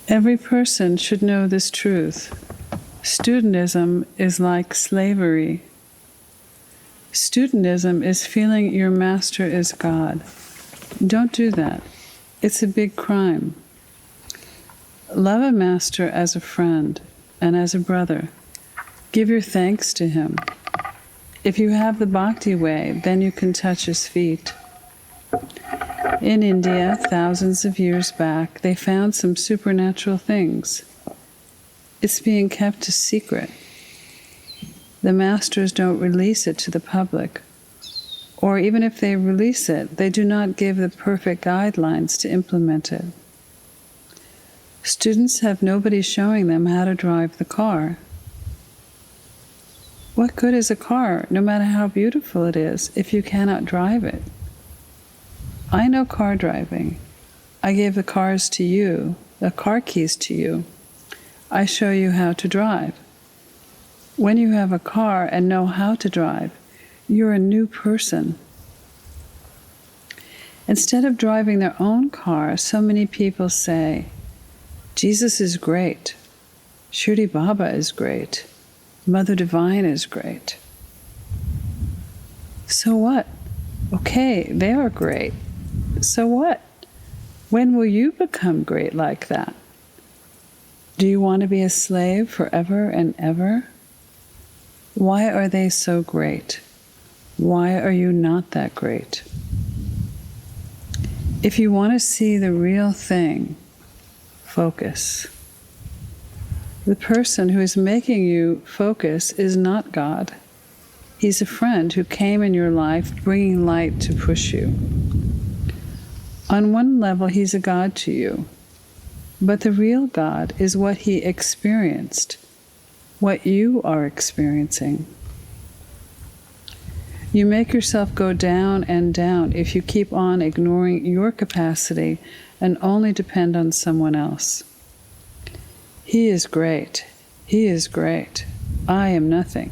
Every person should know this truth. Studentism is like slavery. Studentism is feeling your master is God. Don't do that. It's a big crime. Love a master as a friend and as a brother. Give your thanks to him. If you have the bhakti way, then you can touch his feet. In India, thousands of years back, they found some supernatural things. It's being kept a secret. The masters don't release it to the public. Or even if they release it, they do not give the perfect guidelines to implement it. Students have nobody showing them how to drive the car. What good is a car, no matter how beautiful it is, if you cannot drive it? I know car driving. I gave the cars to you, the car keys to you. I show you how to drive. When you have a car and know how to drive, you're a new person. Instead of driving their own car, so many people say, Jesus is great. Shirdi Baba is great. Mother Divine is great. So what? Okay, they are great. So what? When will you become great like that? Do you want to be a slave forever and ever? Why are they so great? Why are you not that great? If you want to see the real thing, focus. The person who is making you focus is not God. He's a friend who came in your life bringing light to push you. On one level, he's a God to you. But the real God is what he experienced, what you are experiencing. You make yourself go down and down if you keep on ignoring your capacity and only depend on someone else. He is great. He is great. I am nothing.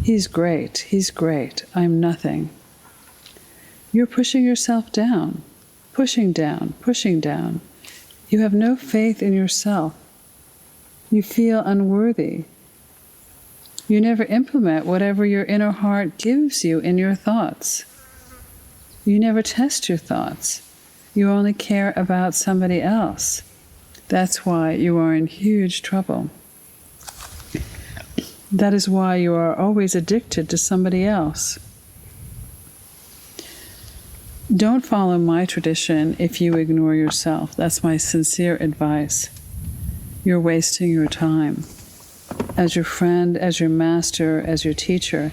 He's great. He's great. I'm nothing. You're pushing yourself down, pushing down, pushing down. You have no faith in yourself. You feel unworthy. You never implement whatever your inner heart gives you in your thoughts. You never test your thoughts. You only care about somebody else. That's why you are in huge trouble. That is why you are always addicted to somebody else. Don't follow my tradition if you ignore yourself. That's my sincere advice. You're wasting your time. As your friend, as your master, as your teacher,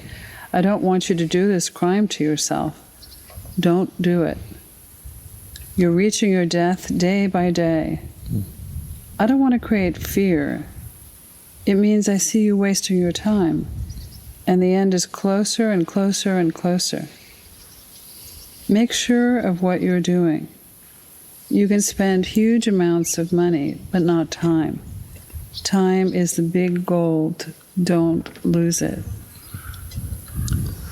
I don't want you to do this crime to yourself. Don't do it. You're reaching your death day by day. I don't want to create fear. It means I see you wasting your time, and the end is closer and closer and closer. Make sure of what you're doing. You can spend huge amounts of money, but not time. Time is the big gold. Don't lose it.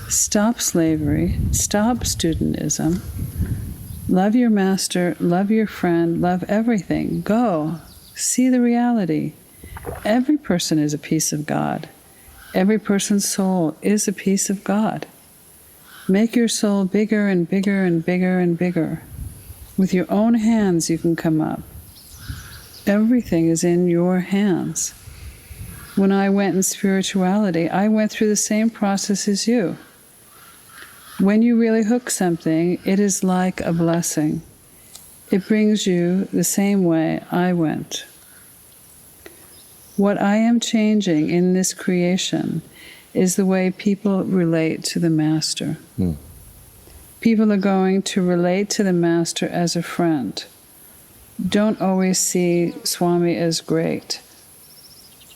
Stop slavery. Stop studentism. Love your master. Love your friend. Love everything. Go. See the reality. Every person is a piece of God. Every person's soul is a piece of God. Make your soul bigger and bigger and bigger and bigger. With your own hands you can come up. Everything is in your hands. When I went in spirituality, I went through the same process as you. When you really hook something, it is like a blessing. It brings you the same way I went. What I am changing in this creation is the way people relate to the Master. People are going to relate to the Master as a friend. Don't always see Swami as great.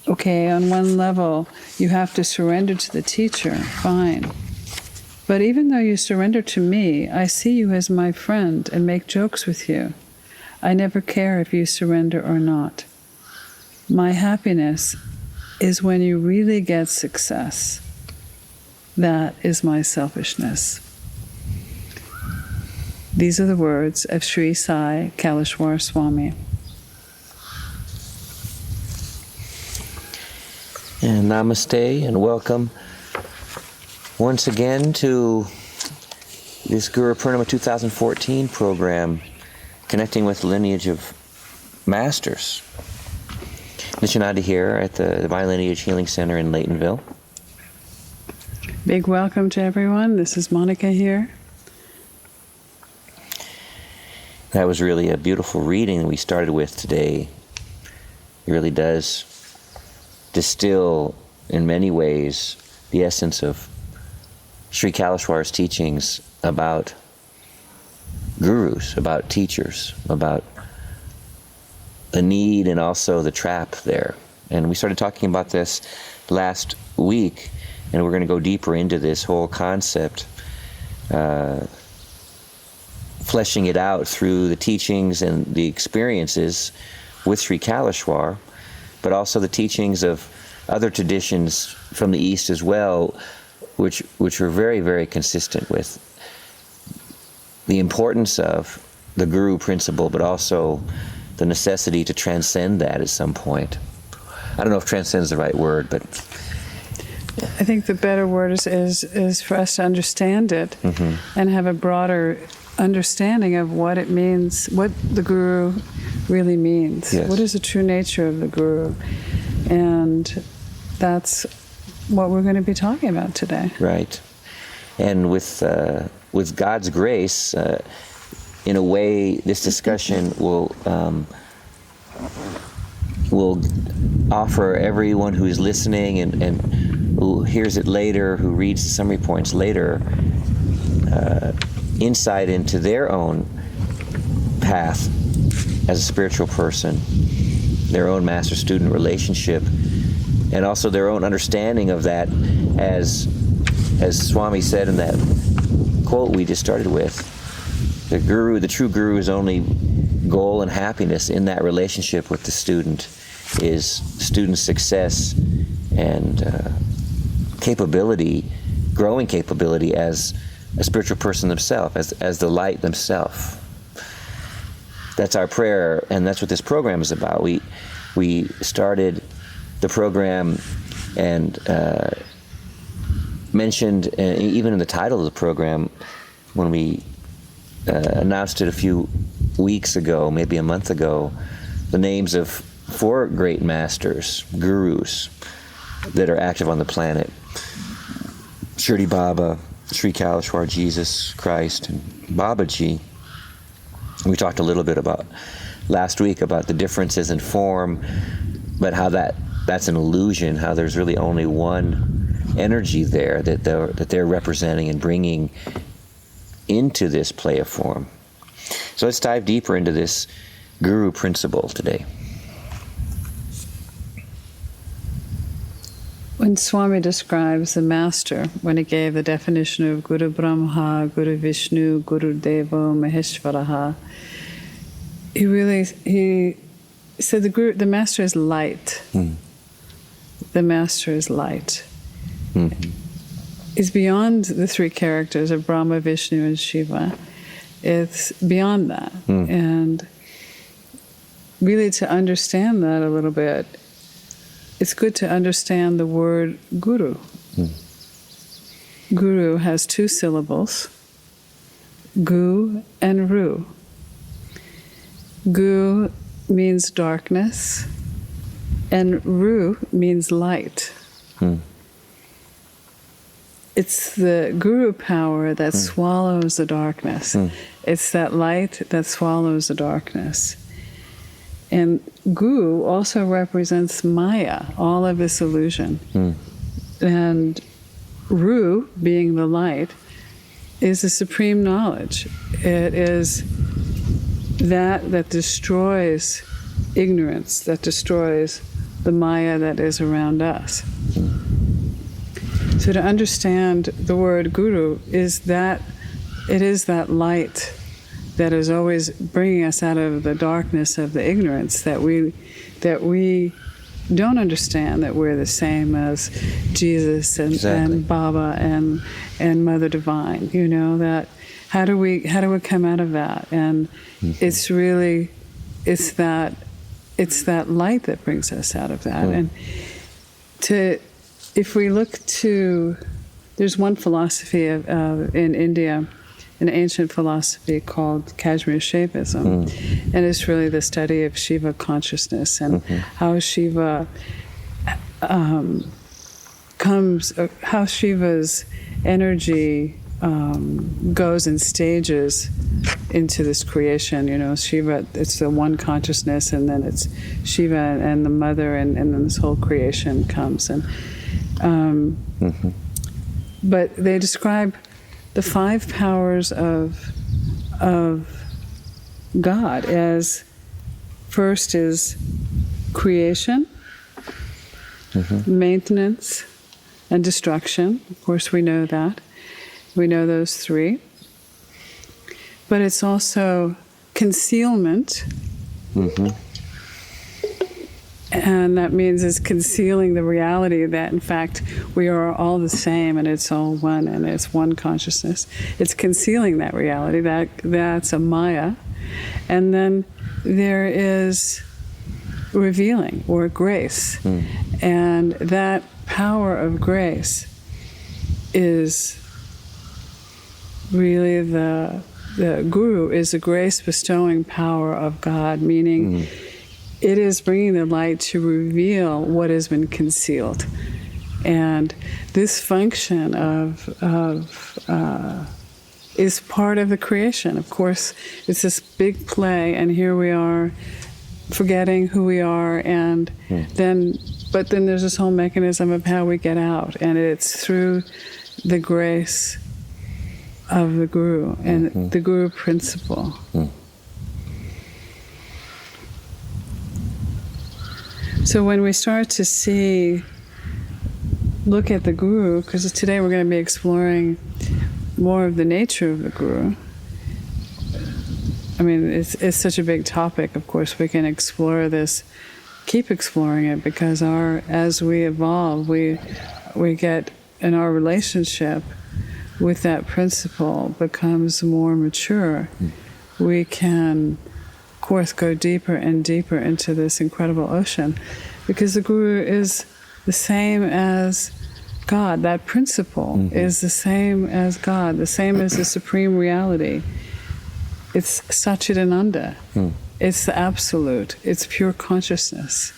Okay, on one level, you have to surrender to the teacher, fine. But even though you surrender to me, I see you as my friend and make jokes with you. I never care if you surrender or not. My happiness is when you really get success. That is my selfishness. These are the words of Sri Sai Kaleshwar Swami. Namaste and welcome once again to this Guru Purnima 2014 program, connecting with the lineage of masters. Nityaananda here at the Divine Lineage Healing Center in Laytonville. Big welcome to everyone. This is Monika here. That was really a beautiful reading that we started with today. It really does distill, in many ways, the essence of Sri Kaleshwar's teachings about gurus, about teachers, about the need and also the trap there. And we started talking about this last week, and we're going to go deeper into this whole concept, fleshing it out through the teachings and the experiences with Sri Kaleshwar, but also the teachings of other traditions from the East as well, which were very, very consistent with the importance of the guru principle, but also the necessity to transcend that at some point. I don't know if transcend is the right word, but I think the better word is for us to understand it and have a broader understanding of what it means, what the guru really means. Yes. What is the true nature of the guru? And that's what we're going to be talking about today. Right. And with God's grace, in a way, this discussion will offer everyone who is listening and who hears it later, who reads the summary points later, insight into their own path as a spiritual person, their own master-student relationship, and also their own understanding of that, as Swami said in that quote we just started with, the true guru's only goal and happiness in that relationship with the student is student success and growing capability as a spiritual person themselves, as the light themselves. That's our prayer, and that's what this program is about. We started the program and mentioned, even in the title of the program, when we announced it a few weeks ago, maybe a month ago, the names of 4 great masters, gurus, that are active on the planet: Shirdi Baba, Sri Kaleshwar, Jesus Christ, and Babaji. We talked a little bit about last week about the differences in form, but how that's an illusion, how there's really only one energy there that they're representing and bringing into this play of form. So let's dive deeper into this guru principle today. When Swami describes the master, when he gave the definition of Guru Brahma, Guru Vishnu, Guru Deva, Maheshwaraha, he said the master is light. The master is light. It's beyond the 3 characters of Brahma, Vishnu, and Shiva. It's beyond that. And really, to understand that a little bit, it's good to understand the word guru. Guru has 2 syllables, gu and ru. Gu means darkness, and ru means light. It's the guru power that swallows the darkness. It's that light that swallows the darkness. And gu also represents Maya, all of this illusion. And ru, being the light, is the supreme knowledge. It is that destroys ignorance, that destroys the Maya that is around us. So to understand the word guru is that it is that light that is always bringing us out of the darkness of the ignorance that we don't understand, that we're the same as Jesus and Baba and Mother Divine. You know, that how do we come out of that? And it's really it's that light that brings us out of that. And to if we look to, there's one philosophy in India, an ancient philosophy called Kashmir Shaibism, and it's really the study of Shiva consciousness and how Shiva how Shiva's energy goes in stages into this creation. You know, Shiva, it's the one consciousness, and then it's Shiva and the mother, and then this whole creation comes. And but they describe the 5 powers of God as, first is creation, maintenance, and destruction. Of course, we know that. We know those 3. But it's also concealment. And that means it's concealing the reality that, in fact, we are all the same and it's all one and it's one consciousness. It's concealing that reality. That's a Maya. And then there is revealing, or grace. And that power of grace is really the guru is the grace-bestowing power of God, meaning it is bringing the light to reveal what has been concealed. And this function is part of the creation. Of course, it's this big play, and here we are forgetting who we are, and then there's this whole mechanism of how we get out, and it's through the grace of the Guru and the Guru principle. So when we start to look at the Guru, because today we're going to be exploring more of the nature of the Guru. I mean, it's such a big topic. Of course, we can explore this, keep exploring it, because as we evolve, we get in our relationship with that principle becomes more mature. We can, of course, go deeper and deeper into this incredible ocean, because the Guru is the same as God. That principle is the same as God, the same as the supreme reality. It's Satchidananda. It's the absolute. It's pure consciousness.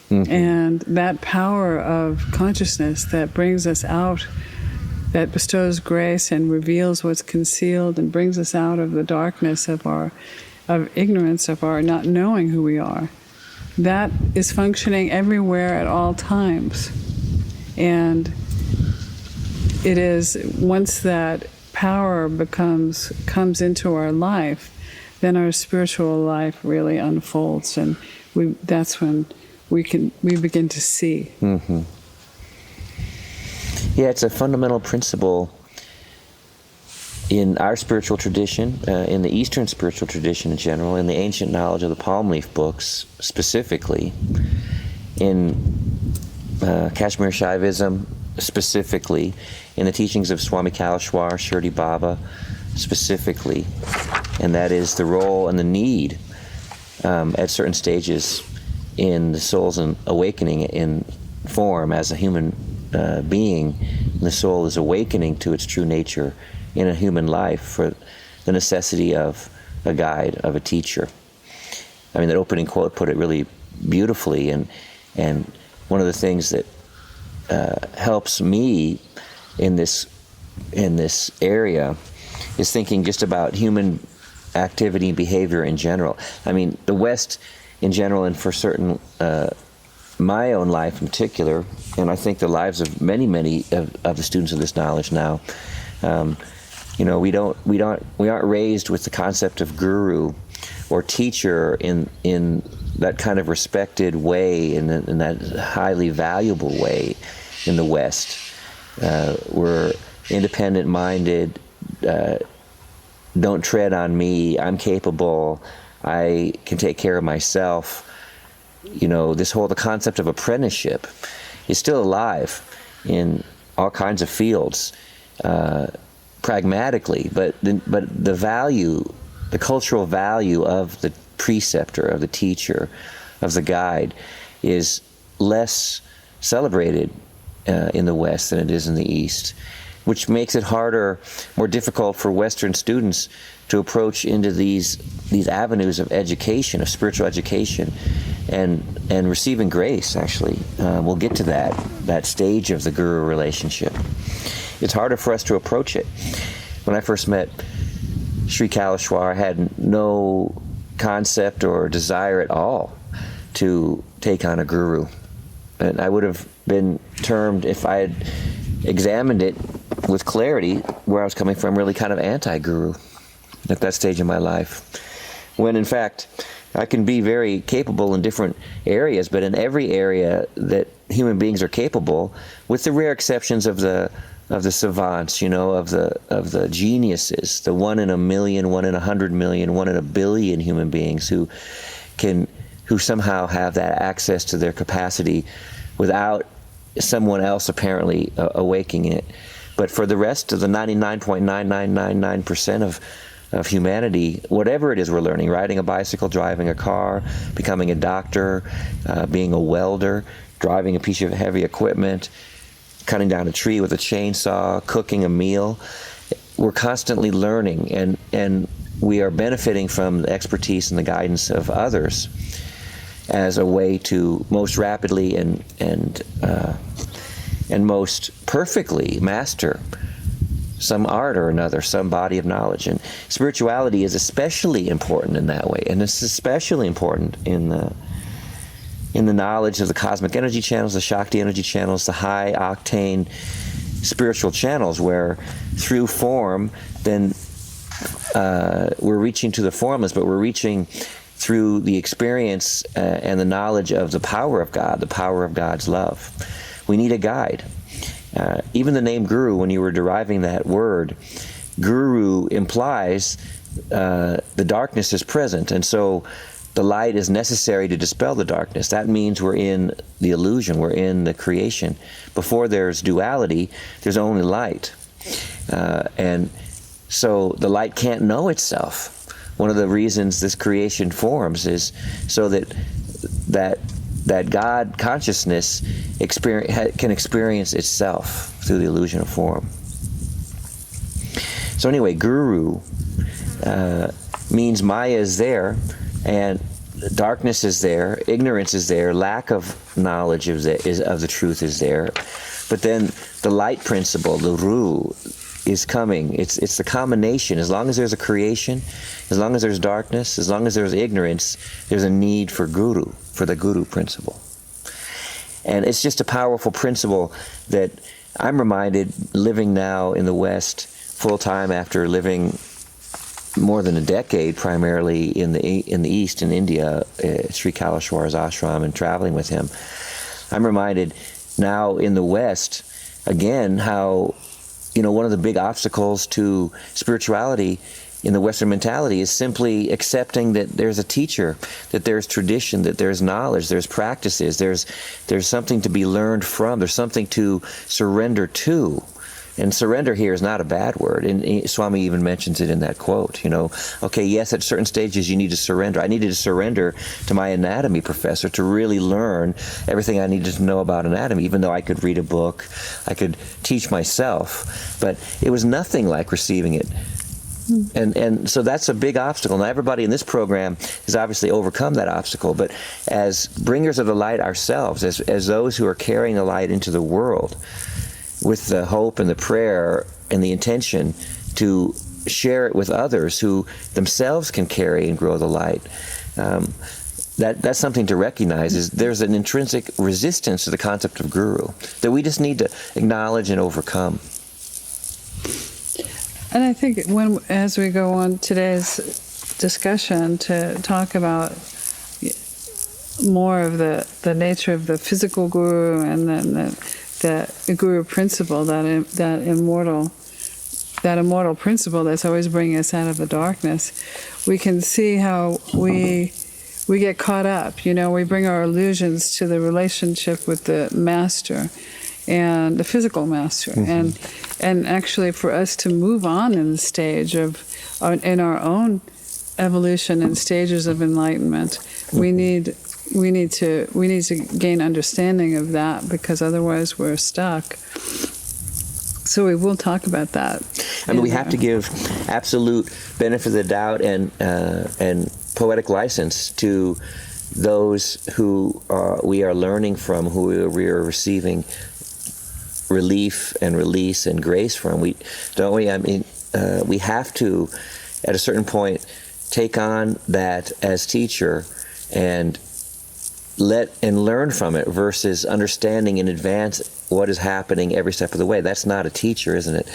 And that power of consciousness that brings us out, that bestows grace and reveals what's concealed and brings us out of the darkness of ignorance, of our not knowing who we are, that is functioning everywhere at all times. And it is, once that power comes into our life, then our spiritual life really unfolds, and that's when we begin to see. Yeah, it's a fundamental principle in our spiritual tradition, in the Eastern spiritual tradition in general, in the ancient knowledge of the palm leaf books specifically, in Kashmir Shaivism specifically, in the teachings of Swami Kaleshwar, Shirdi Baba specifically, and that is the role and the need at certain stages in the soul's awakening in form as a human being. The soul is awakening to its true nature in a human life for the necessity of a guide, of a teacher. I mean, that opening quote put it really beautifully, and one of the things that helps me in this area is thinking just about human activity and behavior in general. I mean, the West in general, and for certain, my own life in particular, and I think the lives of many of the students of this knowledge now, we aren't raised with the concept of guru or teacher in that kind of respected way, in that highly valuable way in the West. We're independent-minded, don't tread on me, I'm capable, I can take care of myself. The concept of apprenticeship is still alive in all kinds of fields, pragmatically, but the value, the cultural value of the preceptor, of the teacher, of the guide, is less celebrated in the West than it is in the East, which makes it harder, more difficult for Western students to approach into these avenues of education, of spiritual education, and receiving grace. Actually, we'll get to that stage of the guru relationship. It's harder for us to approach it. When I first met Sri Kaleshwar, I had no concept or desire at all to take on a guru, and I would have been termed, if I had examined it with clarity, where I was coming from, really kind of anti-guru at that stage in my life, when in fact I can be very capable in different areas, but in every area that human beings are capable, with the rare exceptions of the savants, of the geniuses, the 1 in a million, 1 in 100 million, 1 in a billion human beings who somehow have that access to their capacity without someone else apparently awakening it. But for the rest of the 99.9999% of humanity, whatever it is we're learning, riding a bicycle, driving a car, becoming a doctor, being a welder, driving a piece of heavy equipment, cutting down a tree with a chainsaw, cooking a meal, we're constantly learning, and we are benefiting from the expertise and the guidance of others as a way to most rapidly and most perfectly master some art or another, some body of knowledge. And spirituality is especially important in that way, and it's especially important in the knowledge of the cosmic energy channels, the Shakti energy channels, the high octane spiritual channels, where through form, then we're reaching to the formless, but we're reaching through the experience and the knowledge of the power of God, the power of God's love. We need a guide. Even the name guru, when you were deriving that word, guru implies the darkness is present, and so the light is necessary to dispel the darkness. That means we're in the illusion, we're in the creation. Before there's duality, there's only light. And so the light can't know itself. One of the reasons this creation forms is so that God consciousness can experience itself through the illusion of form. So anyway, guru means Maya is there, and darkness is there, ignorance is there, lack of knowledge of the truth is there. But then the light principle, the Ru, is coming. It's the combination. As long as there's a creation, as long as there's darkness, as long as there's ignorance, there's a need for guru, for the guru principle. And it's just a powerful principle that I'm reminded, living now in the West full-time after living more than a decade primarily in the East, in India, Sri Kaleshwar's ashram, and traveling with him. I'm reminded now in the West, again, how one of the big obstacles to spirituality in the Western mentality is simply accepting that there's a teacher, that there's tradition, that there's knowledge, there's practices, there's something to be learned from, there's something to surrender to. And surrender here is not a bad word. And Swami even mentions it in that quote, Okay, yes, at certain stages you need to surrender. I needed to surrender to my anatomy professor to really learn everything I needed to know about anatomy, even though I could read a book, I could teach myself. But it was nothing like receiving it. And so that's a big obstacle. Now, everybody in this program has obviously overcome that obstacle, but as bringers of the light ourselves, as those who are carrying the light into the world, with the hope and the prayer and the intention to share it with others who themselves can carry and grow the light. That's something to recognize, is there's an intrinsic resistance to the concept of guru that we just need to acknowledge and overcome. And I think as we go on today's discussion to talk about more of the nature of the physical guru, and then the guru principle, that immortal principle that's always bringing us out of the darkness, we can see how we get caught up. We bring our illusions to the relationship with the master, and the physical master, and actually for us to move on in the stage in our own evolution and stages of enlightenment, we need we need to gain understanding of that, because otherwise we're stuck. So we will talk about that. I mean, we have to give absolute benefit of the doubt and poetic license to those who we are learning from, who we are receiving relief and release and grace from. We have to, at a certain point, take on that as teacher and learn from it, versus understanding in advance what is happening every step of the way. That's not a teacher, isn't it?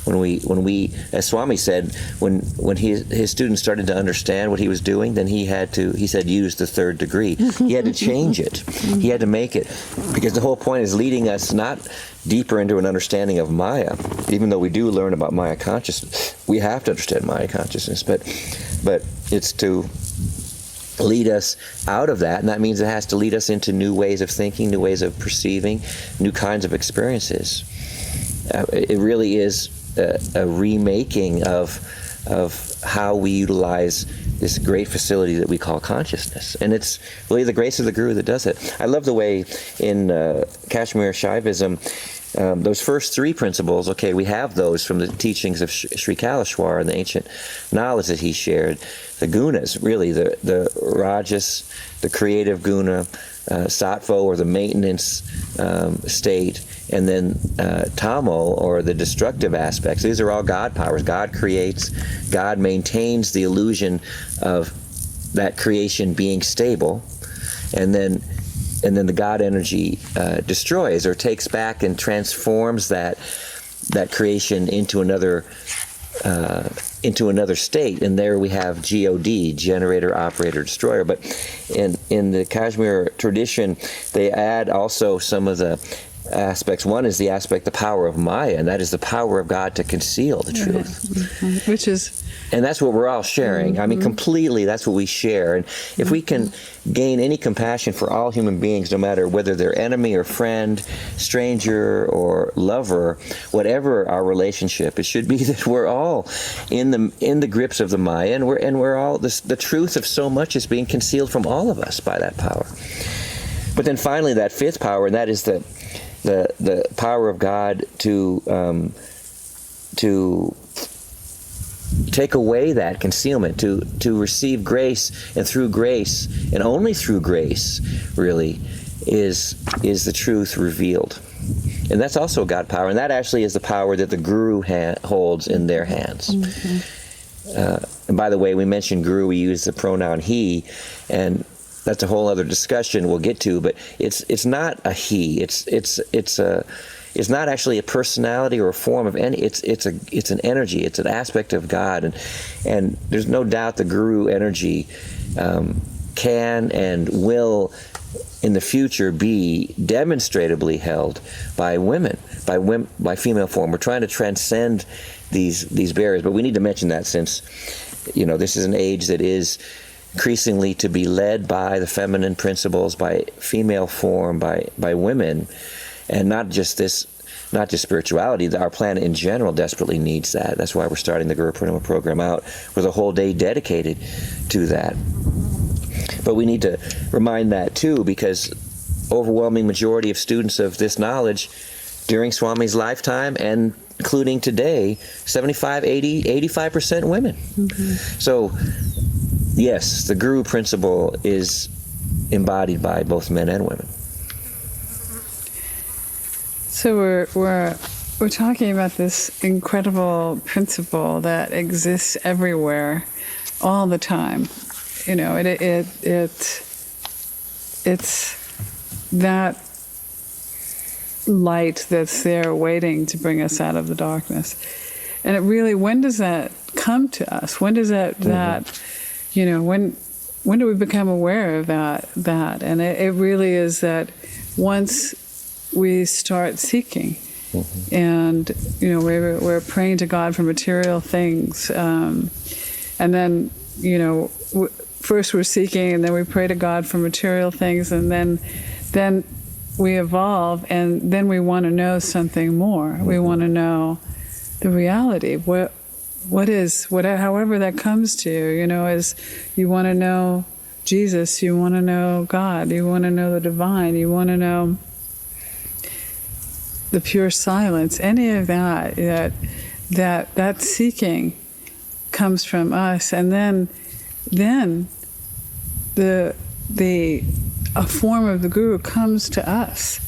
When we, as Swami said, when his students started to understand what he was doing, then he said, use the third degree. He had to change it. He had to make it, because the whole point is leading us not deeper into an understanding of Maya. Even though we do learn about Maya consciousness, we have to understand Maya consciousness, but it's to lead us out of that, and that means it has to lead us into new ways of thinking, new ways of perceiving, new kinds of experiences. It really is a remaking of how we utilize this great facility that we call consciousness, and it's really the grace of the Guru that does it. I love the way in Kashmir Shaibism, those first three principles, okay, we have those from the teachings of Sri Kaleshwar and the ancient knowledge that he shared. The gunas, really, the rajas, the creative guna, sattva, or the maintenance state, and then tamo, or the destructive aspects. These are all God powers. God creates, God maintains the illusion of that creation being stable, and then the God energy destroys or takes back and transforms that creation into another state, and there we have God, generator, operator, destroyer. But in the Kashmir tradition, they add also some of the aspects. One is the aspect, the power of Maya, and that is the power of God to conceal the truth. Mm-hmm. Which is... And that's what we're all sharing. I mean, completely, that's what we share. And if we can gain any compassion for all human beings, no matter whether they're enemy or friend, stranger or lover, whatever our relationship, it should be that we're all in the grips of the Maya, and we're all, the truth of so much is being concealed from all of us by that power. But then finally, that fifth power, and that is the power of God to take away that concealment, to receive grace, and through grace, and only through grace, really, is the truth revealed. And that's also God power, and that actually is the power that the Guru holds in their hands. Mm-hmm. And by the way, we mentioned Guru, we use the pronoun he, and that's a whole other discussion we'll get to, but it's not a he, it's not actually a personality or a form of any. It's an energy. It's an aspect of God, and there's no doubt the Guru energy can and will in the future be demonstratively held by women, by female form. We're trying to transcend these barriers, but we need to mention that since this is an age that is increasingly to be led by the feminine principles, by female form, by women. And not just spirituality, our planet in general desperately needs that. That's why we're starting the Guru Purnima program out with a whole day dedicated to that. But we need to remind that too, because overwhelming majority of students of this knowledge during Swami's lifetime, and including today, 75, 80, 85% women. Mm-hmm. So, yes, the Guru principle is embodied by both men and women. So we're talking about this incredible principle that exists everywhere, all the time. It's that light that's there waiting to bring us out of the darkness. And it really, when does that come to us? When does that when do we become aware of that? And it really is that once we start seeking, and we're praying to God for material things, and then first we're seeking, and then we pray to God for material things, and then we evolve, and then we want to know something more. We want to know the reality. However that comes to you, is you want to know Jesus, you want to know God, you want to know the divine, you want to know the pure silence, any of that seeking comes from us, and then a form of the guru comes to us,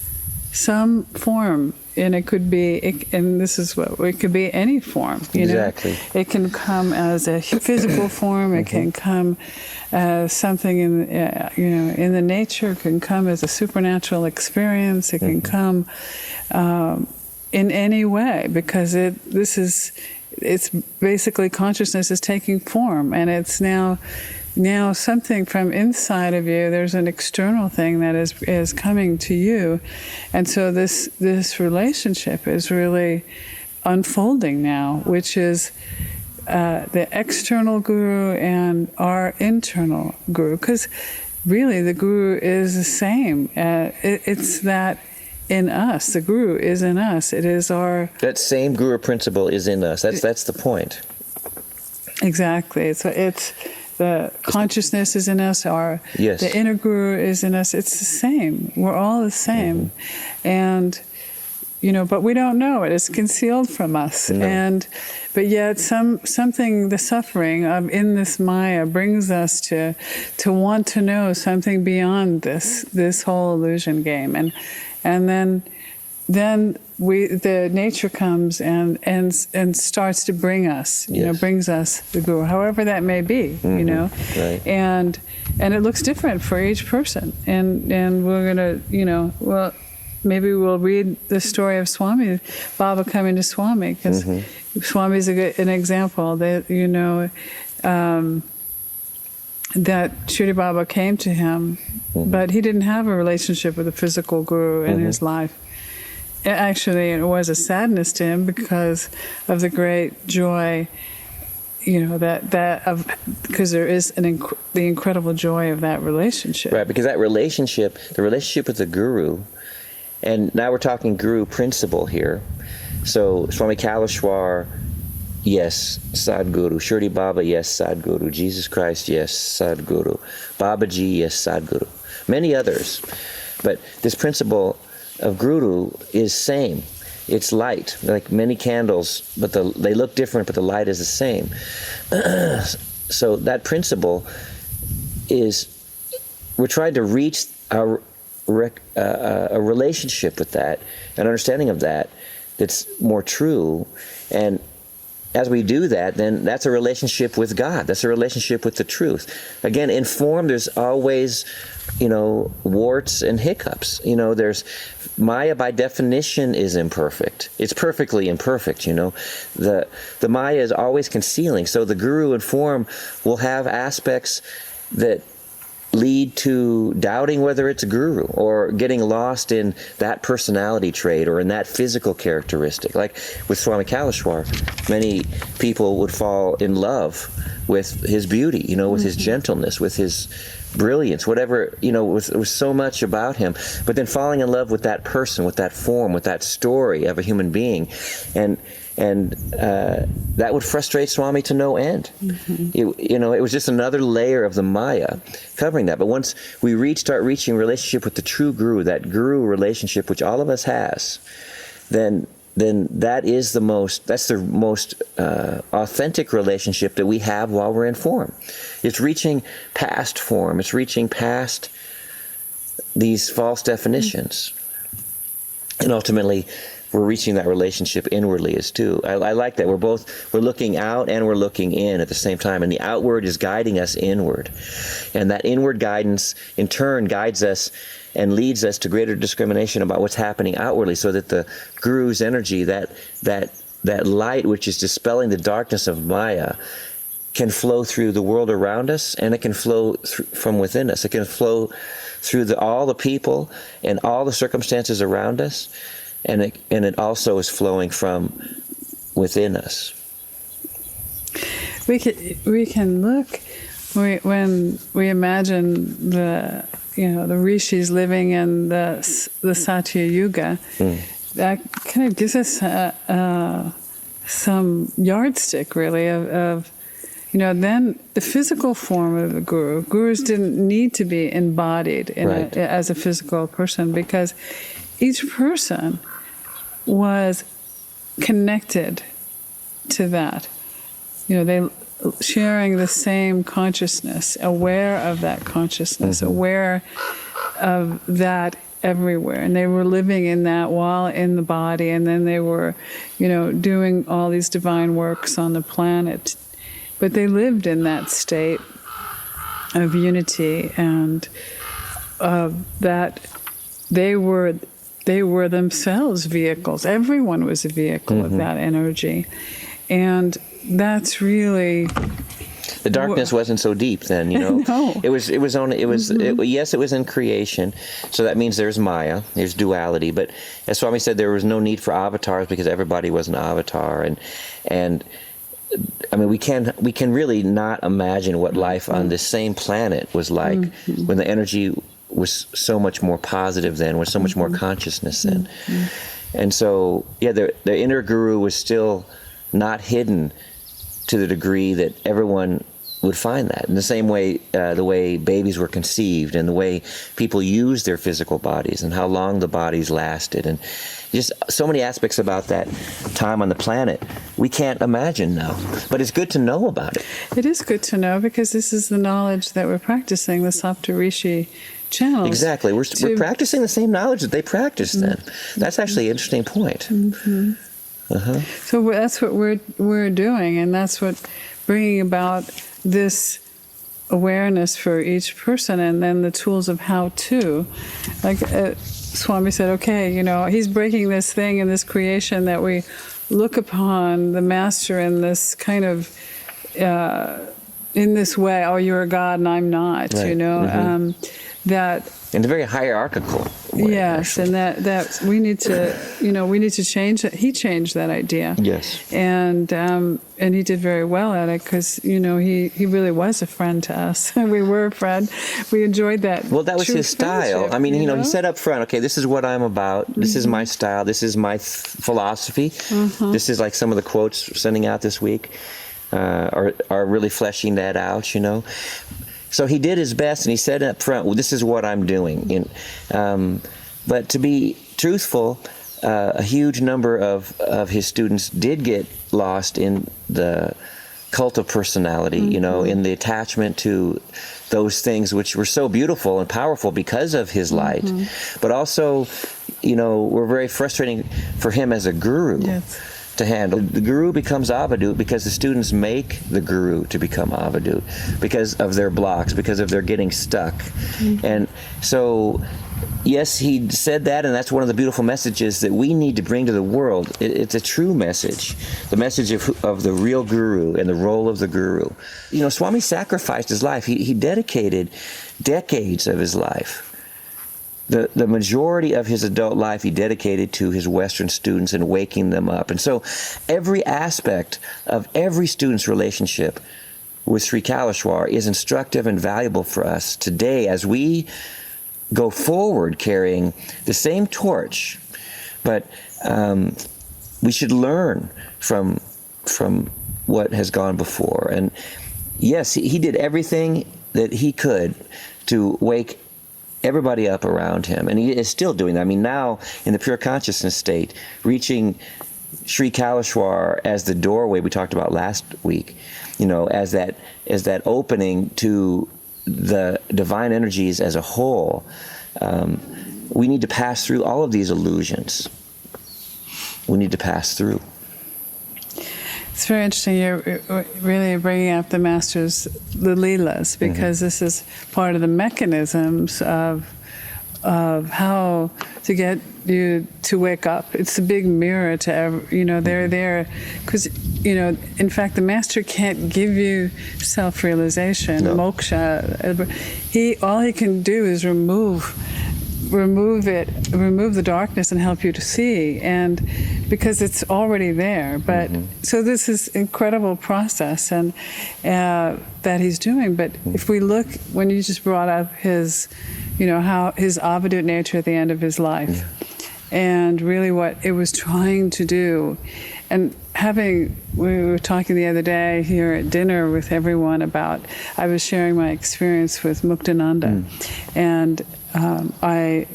some form, and it could be, and this is what it could be, any form. Exactly. It can come as a physical form. It can come as something in the nature. It can come as a supernatural experience. It can come in any way, because it's basically consciousness is taking form, and it's now something from inside of you. There's an external thing that is coming to you, and so this relationship is really unfolding now, which is the external guru and our internal guru, because really the guru is the same. It's that in us. The guru is in us. It is our... That same guru principle is in us. That's the point. Exactly. It's the consciousness is in us. The inner guru is in us. It's the same. We're all the same. And, but we don't know it. It's concealed from us. No. But yet something, the suffering of in this Maya brings us to want to know something beyond this whole illusion game. And then the nature comes and starts to bring us, brings us the guru, however that may be, Right. and it looks different for each person. And we're gonna, maybe we'll read the story of Swami, Baba coming to Swami, because Swami's an example that that Shri Baba came to him, but he didn't have a relationship with a physical guru in his life. Actually, it was a sadness to him because of the great joy, because there is the incredible joy of that relationship. Right, because that relationship, the relationship with the guru, and now we're talking guru principle here. So Swami Kaleshwar, yes, Sadguru. Shirdi Baba, yes, Sadguru. Jesus Christ, yes, Sadguru. Babaji, yes, Sadguru. Many others. But this principle of guru is same. It's light, like many candles, but they look different, but the light is the same. So that principle is, we're trying to reach a relationship with that, an understanding of that, that's more true. And as we do that, then that's a relationship with God. That's a relationship with the truth. Again, in form, there's always, warts and hiccups. There's Maya by definition is imperfect. It's perfectly imperfect. The Maya is always concealing. So the guru in form will have aspects that lead to doubting whether it's a guru, or getting lost in that personality trait or in that physical characteristic. Like with Swami Kaleshwar, many people would fall in love with his beauty, with his gentleness, with his brilliance, whatever, with so much about him, but then falling in love with that person, with that form, with that story of a human being. And that would frustrate Swami to no end. It was just another layer of the Maya covering that. But once we start reaching relationship with the true guru, that guru relationship, which all of us has, then that's the most authentic relationship that we have while we're in form. It's reaching past form. It's reaching past these false definitions. And ultimately, we're reaching that relationship inwardly as too. I like that. We're looking out and we're looking in at the same time. And the outward is guiding us inward. And that inward guidance, in turn, guides us and leads us to greater discrimination about what's happening outwardly, so that the guru's energy, that light which is dispelling the darkness of Maya, can flow through the world around us, and it can flow from within us. It can flow through all the people and all the circumstances around us, and it also is flowing from within us. We can look when we imagine the rishis living in the Satya Yuga. That kind of gives us some yardstick, really, of then the physical form of the gurus didn't need to be embodied as a physical person, because each person was connected to that. They sharing the same consciousness, aware of that consciousness, aware of that everywhere. And they were living in that while in the body, and then they were, doing all these divine works on the planet. But they lived in that state of unity, and that they were themselves vehicles. Everyone was a vehicle of that energy. And that's really... The darkness wasn't so deep then, No. It was in creation, so that means there's Maya, there's duality. But as Swami said, there was no need for avatars because everybody was an avatar, and I mean we can really not imagine what life on this same planet was like when the energy was so much more positive then, was so much more consciousness then, and so the inner guru was still not hidden to the degree that everyone would find that. In the same way, the way babies were conceived and the way people used their physical bodies and how long the bodies lasted, and just so many aspects about that time on the planet we can't imagine now. But it's good to know about it. It is good to know, because this is the knowledge that we're practicing, the Saptarishi channels. Exactly. We're practicing the same knowledge that they practiced then. That's actually an interesting point. So that's what we're doing, and that's what bringing about this awareness for each person, and then the tools of how to. Like Swami said, okay, he's breaking this thing in this creation that we look upon the master in this kind of in this way. Oh, you're a god and I'm not. Right. That. In a very hierarchical way. Yes, actually. and that we need to change it. He changed that idea. Yes. And he did very well at it, because he really was a friend to us. We were a friend. We enjoyed that. Well, that was his style. I mean, he said up front, okay, this is what I'm about. This is my style. This is my philosophy. This is like some of the quotes we're sending out this week are really fleshing that out. So he did his best, and he said up front, well, this is what I'm doing. But to be truthful, a huge number of his students did get lost in the cult of personality, in the attachment to those things which were so beautiful and powerful because of his light. But also, were very frustrating for him as a guru. Yes. To handle. The guru becomes avadut because the students make the guru to become avadut because of their blocks, because of their getting stuck. And so, yes, he said that, and that's one of the beautiful messages that we need to bring to the world. It's a true message, the message of the real guru and the role of the guru. Swami sacrificed his life. He dedicated decades of his life. The majority of his adult life he dedicated to his Western students and waking them up. And so every aspect of every student's relationship with Sri Kaleshwar is instructive and valuable for us today as we go forward carrying the same torch. But we should learn from what has gone before. And yes, he did everything that he could to wake everybody up around him, and he is still doing that. I mean, now in the pure consciousness state, reaching Sri Kaleshwar as the doorway we talked about last week, as that opening to the divine energies as a whole. We need to pass through all of these illusions. We need to pass through. It's very interesting. You're really bringing up the Master's, the Leelas, because this is part of the mechanisms of how to get you to wake up. It's a big mirror to, they're there. Because, in fact, the Master can't give you self-realization, moksha. All he can do is remove the darkness and help you to see, and because it's already there. But so this is incredible process and that he's doing. But if we look, when you just brought up his, how his avadut nature at the end of his life, and really what it was trying to do, we were talking the other day here at dinner with everyone about, I was sharing my experience with Muktananda, and I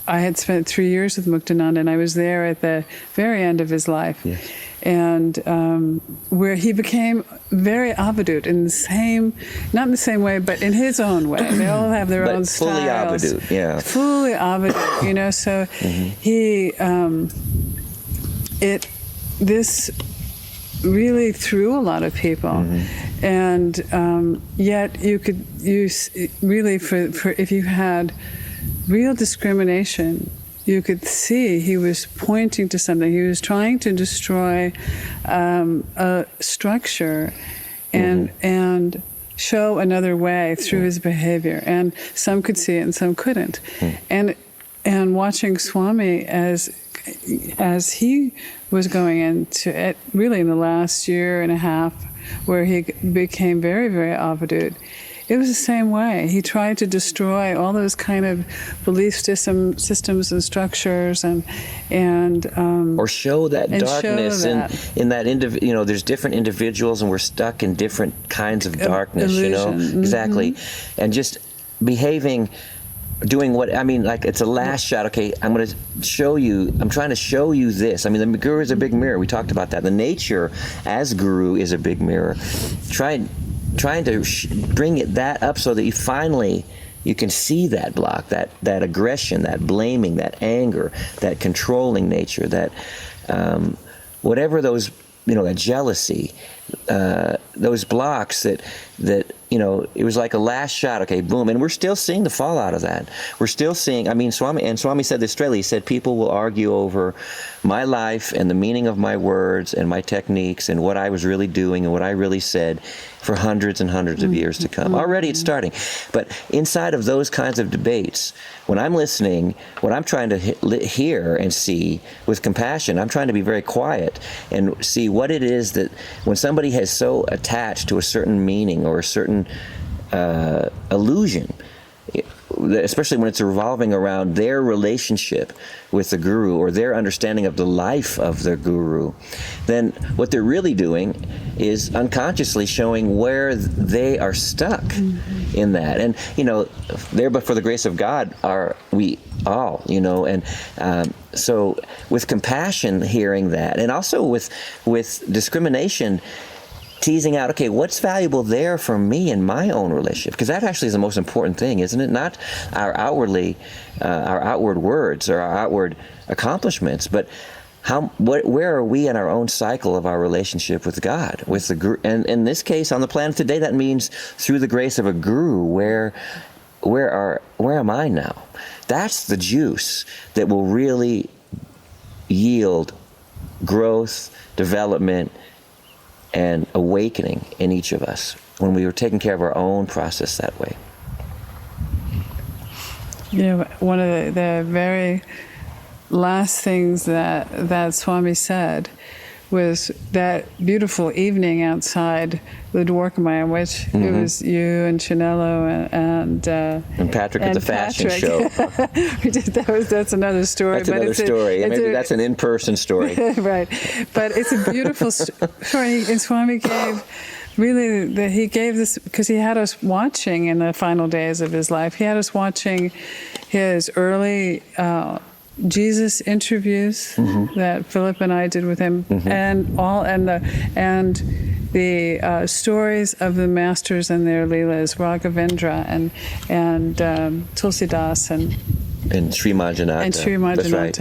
had spent 3 years with Muktananda, and I was there at the very end of his life. Yes. And where he became very avadut in the same, not in the same way, but in his own way. They all have their own styles. Fully avadut, yeah. Fully avadut, you know. So he, this really threw a lot of people, and yet you really for if you had real discrimination, you could see he was pointing to something. He was trying to destroy a structure and show another way through his behavior. And some could see it and some couldn't. And watching Swami as he was going into it, really in the last year and a half, where he became very, very avadut, it was the same way. He tried to destroy all those kind of belief systems and structures, and or show that darkness in that there's different individuals, and we're stuck in different kinds of darkness. Illusion. Exactly, and just behaving. Doing what, I mean, like it's a last shot. Okay, I'm trying to show you this. I mean, the guru is a big mirror. We talked about that. The nature as guru is a big mirror. Trying to bring that up so that you can see that block, that aggression, that blaming, that anger, that controlling nature, that whatever those, that jealousy, those blocks that it was like a last shot. Okay, boom, and we're still seeing the fallout of that. We're still seeing. I mean, Swami said this straightly. He said people will argue over my life and the meaning of my words and my techniques and what I was really doing and what I really said for hundreds and hundreds of years to come. Already it's starting. But inside of those kinds of debates, when I'm listening, what I'm trying to hear and see with compassion, I'm trying to be very quiet and see what it is that when somebody has so attached to a certain meaning or a certain illusion, especially when it's revolving around their relationship with the guru or their understanding of the life of the guru, then what they're really doing is unconsciously showing where they are stuck in that. And, there but for the grace of God are we all, and so with compassion hearing that, and also with discrimination, teasing out, okay, what's valuable there for me in my own relationship? Because that actually is the most important thing, isn't it? Not our outward words or our outward accomplishments, but where are we in our own cycle of our relationship with God, with the guru? And in this case, on the planet today, that means through the grace of a guru. Where am I now? That's the juice that will really yield growth, development, and awakening in each of us when we were taking care of our own process that way. One of the very last things that Swami said was that beautiful evening outside the Dwarkamaya, in which it was you and Chinello and Patrick at the fashion show. We did, that's another story. That's another story. Maybe that's an in-person story. Right. But it's a beautiful story. And Swami gave, he gave this, because he had us watching in the final days of his life, he had us watching his early Jesus interviews that Philip and I did with him, and the stories of the masters and their leelas, Raghavendra and Tulsidas and Sri Manjanata. And Sri Manjanata, right.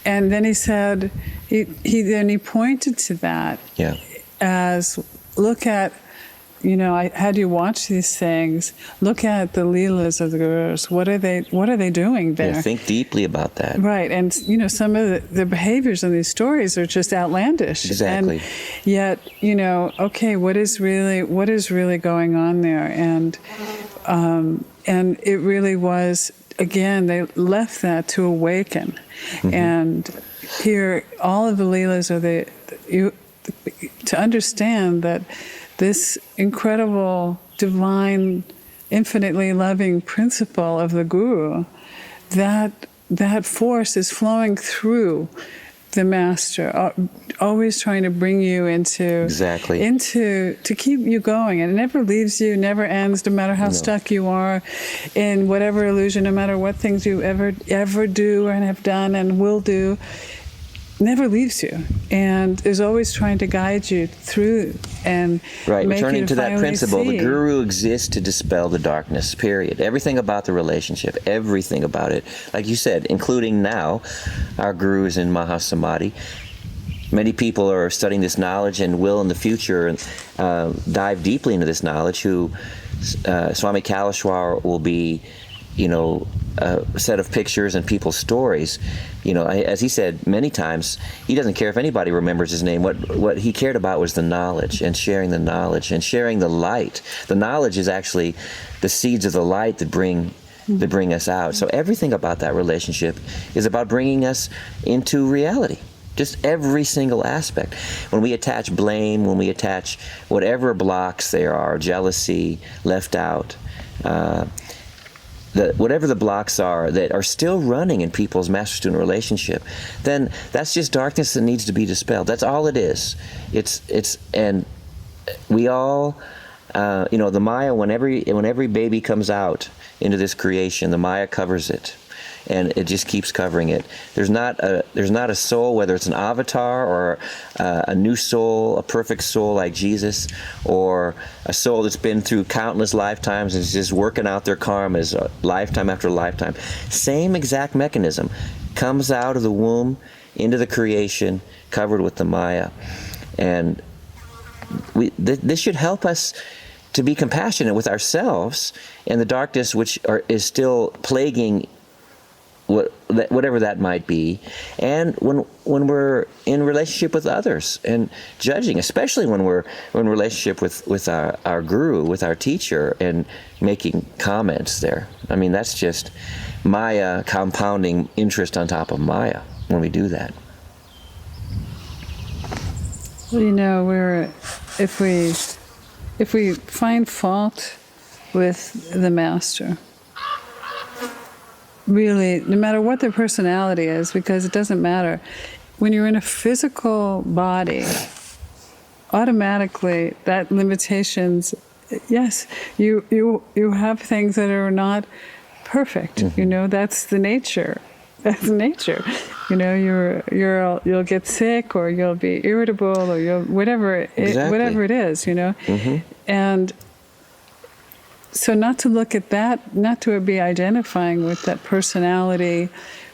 And then he said, he pointed to that as, look at, how do you watch these things? Look at the leelas of the gurus. What are they doing there? Yeah, think deeply about that. Right, and some of the behaviors in these stories are just outlandish. Exactly. And yet, okay, what is really going on there? And it really was, again, they left that to awaken, and hear all of the leelas to understand that this incredible, divine, infinitely loving principle of the guru, that force is flowing through the master, always trying to bring you into to keep you going, and it never leaves you, never ends, no matter how stuck you are in whatever illusion, no matter what things you ever do and have done and will do, never leaves you, and is always trying to guide you through and make returning you to that principle. see. The guru exists to dispel the darkness, period. Everything about the relationship, everything about it, like you said, including now our guru is in Mahasamadhi. Many people are studying this knowledge and will in the future dive deeply into this knowledge, who Swami Kaleshwar will be, a set of pictures and people's stories. As he said many times, he doesn't care if anybody remembers his name. What he cared about was the knowledge, and sharing the knowledge, and sharing the light. The knowledge is actually the seeds of the light that bring us out. So everything about that relationship is about bringing us into reality. Just every single aspect. When we attach blame, when we attach whatever blocks there are, jealousy, left out, whatever the blocks are that are still running in people's master-student relationship, then that's just darkness that needs to be dispelled. That's all it is. And we all, the Maya, when every baby comes out into this creation, the Maya covers it. And it just keeps covering it. There's not a soul, whether it's an avatar or a new soul, a perfect soul like Jesus, or a soul that's been through countless lifetimes and is just working out their karmas lifetime after lifetime. Same exact mechanism comes out of the womb into the creation, covered with the Maya, and this should help us to be compassionate with ourselves and the darkness which is still plaguing whatever that might be, and when we're in relationship with others and judging, especially when we're in relationship with our guru, with our teacher, and making comments there. I mean, that's just Maya compounding interest on top of Maya when we do that. Well, if we find fault with the master, really, no matter what their personality is, because it doesn't matter. When you're in a physical body, automatically that limitations, yes, you have things that are not perfect. Mm-hmm. That's the nature. That's nature. You'll get sick, or you'll be irritable, or whatever it is. Mm-hmm. And so not to look at that, not to be identifying with that personality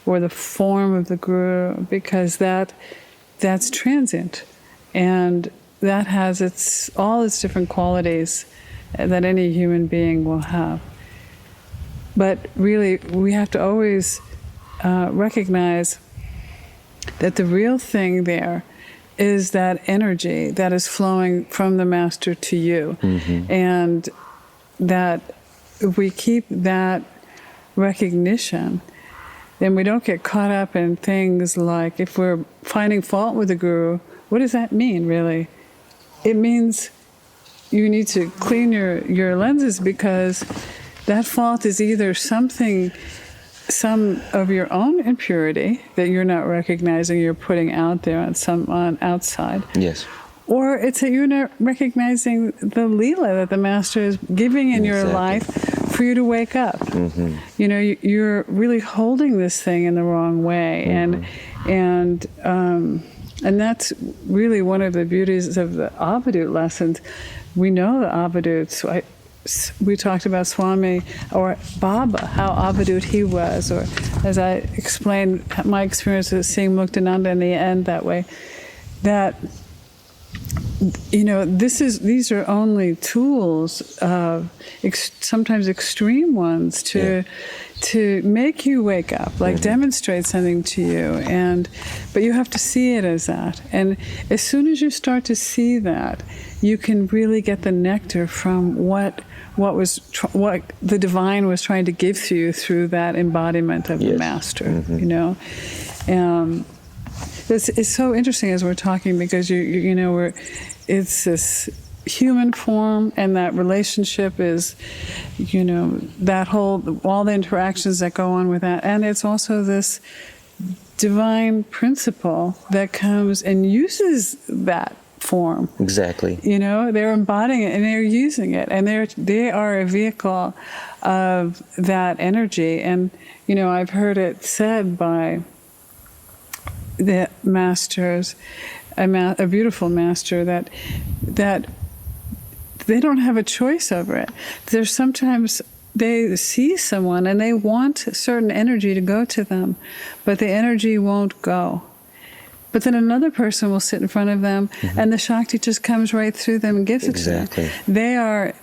or the form of the guru, because that's transient, and that has all its different qualities that any human being will have. But really, we have to always recognize that the real thing there is that energy that is flowing from the master to you. Mm-hmm. And that if we keep that recognition, then we don't get caught up in things like, if we're finding fault with the guru, what does that mean, really? It means you need to clean your lenses, because that fault is either some of your own impurity that you're not recognizing, you're putting out there on outside. Yes. Or it's that you're not recognizing the Leela that the Master is giving in your life for you to wake up. Mm-hmm. You're really holding this thing in the wrong way. Mm-hmm. And that's really one of the beauties of the Avadut lessons. We know the Avaduts. We talked about Swami or Baba, how Avadut he was, or as I explained, my experience of seeing Nityaananda in the end that way, that these are only tools, sometimes extreme ones, to make you wake up, like demonstrate something to you, but you have to see it as that. And as soon as you start to see that, you can really get the nectar from what the divine was trying to give to you through that embodiment of the Master. It's so interesting as we're talking, because it's this human form, and that relationship is, that all the interactions that go on with that, and it's also this divine principle that comes and uses that form. Exactly. You know, they're embodying it and they're using it, and they are a vehicle of that energy. And you know, I've heard it said by the masters, a beautiful master, that they don't have a choice over it. There's sometimes they see someone and they want certain energy to go to them, but the energy won't go. But then another person will sit in front of them, and the Shakti just comes right through them and gives it to them. They are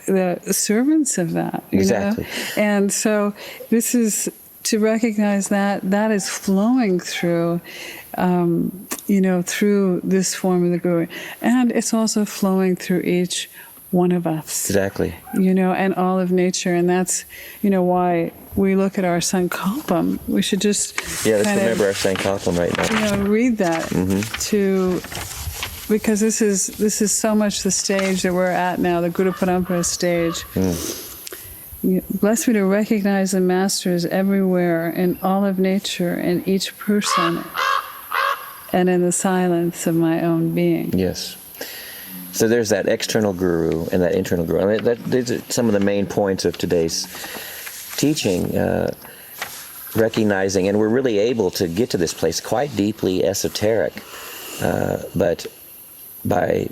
the servants of that. You know? And so this is to recognize that is flowing through, you know, through this form of the Guru, and it's also flowing through each one of us. Exactly. You know, and all of nature, and that's, you know, why we look at our sankalpam. We should just let's remember our sankalpam right now. You know, read that because this is so much the stage that we're at now, the Guru Parampara stage. Bless me to recognize the masters everywhere, in all of nature, in each person, and in the silence of my own being. Yes. So there's that external guru and that internal guru. I mean, these are some of the main points of today's teaching, recognizing, and we're really able to get to this place quite deeply esoteric, but by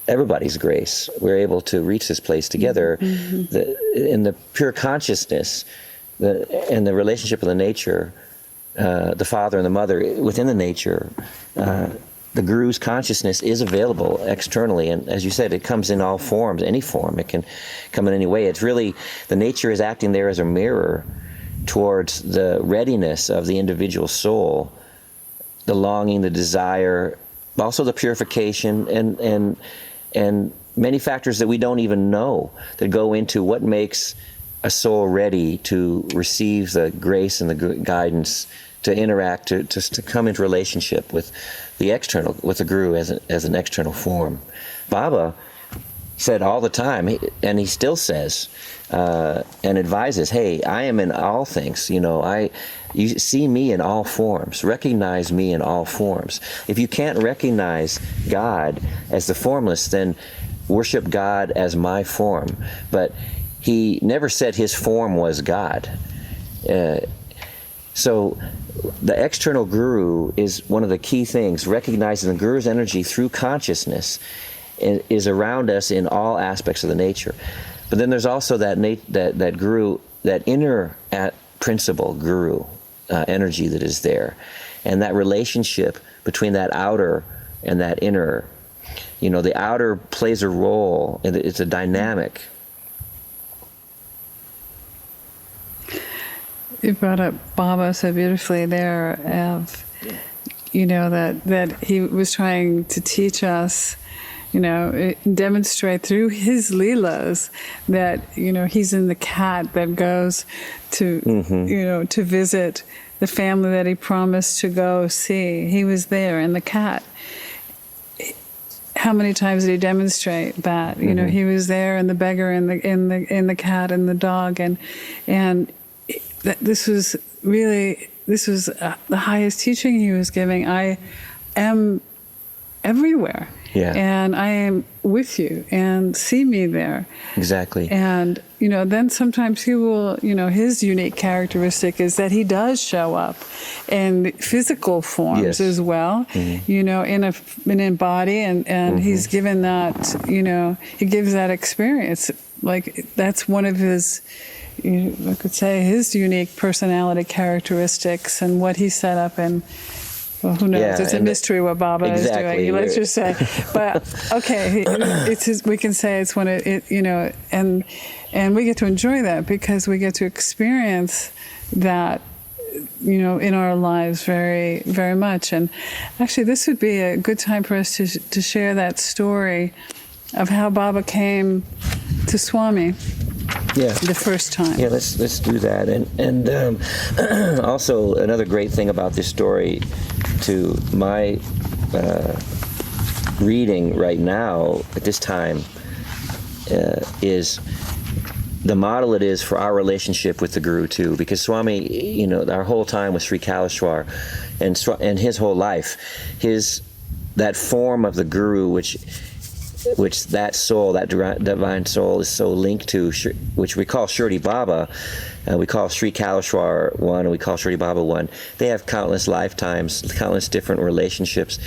everybody's grace, we're able to reach this place together in the pure consciousness and the relationship of the nature, the father and the mother within the nature. The Guru's consciousness is available externally, and as you said, it comes in all forms, any form. It can come in any way. It's really, the nature is acting there as a mirror towards the readiness of the individual soul, the longing, the desire, also the purification, and many factors that we don't even know that go into what makes a soul ready to receive the grace and the guidance, to interact, to come into relationship with the external, with the Guru as an external form. Baba said all the time, and he still says, and advises, hey, I am in all things. You know, you see me in all forms. Recognize me in all forms. If you can't recognize God as the formless, then worship God as my form. But he never said his form was God. So the external Guru is one of the key things. Recognizing the Guru's energy through consciousness is around us in all aspects of the nature. But then there's also that Guru, that inner principle Guru energy that is there, and that relationship between that outer and that inner. You know, the outer plays a role, and it's a dynamic. You brought up Baba so beautifully there, of, you know, that he was trying to teach us, you know, demonstrate through his leelas that, you know, he's in the cat that goes to, you know, to visit the family that he promised to go see. He was there in the cat. How many times did he demonstrate that? You know, he was there, in the beggar, in the cat, and the dog, and this was the highest teaching he was giving. I am everywhere, and I am with you, and see me there. Exactly. And you know, then sometimes he will, you know, his unique characteristic is that he does show up in physical forms as well. You know, in a body, and he's given that. You know, he gives that experience. Like, that's one of his, I could say, his unique personality characteristics, and what he set up. And well, who knows? Yeah, it's a mystery what Baba is doing. Let's just say, but okay, it's his, we can say it's one of it. You know, and we get to enjoy that because we get to experience that, you know, in our lives very, very much. And actually, this would be a good time for us to share that story of how Baba came to Swami the first time. Yeah, let's do that. And also another great thing about this story, to my reading right now at this time, is the model it is for our relationship with the Guru too, because Swami, our whole time with Sri Kaleshwar, and his whole life, that form of the Guru, which that soul, that divine soul, is so linked to, which we call Shirdi Baba, we call Sri Kaleshwar one, and we call Shirdi Baba one. They have countless lifetimes, countless different relationships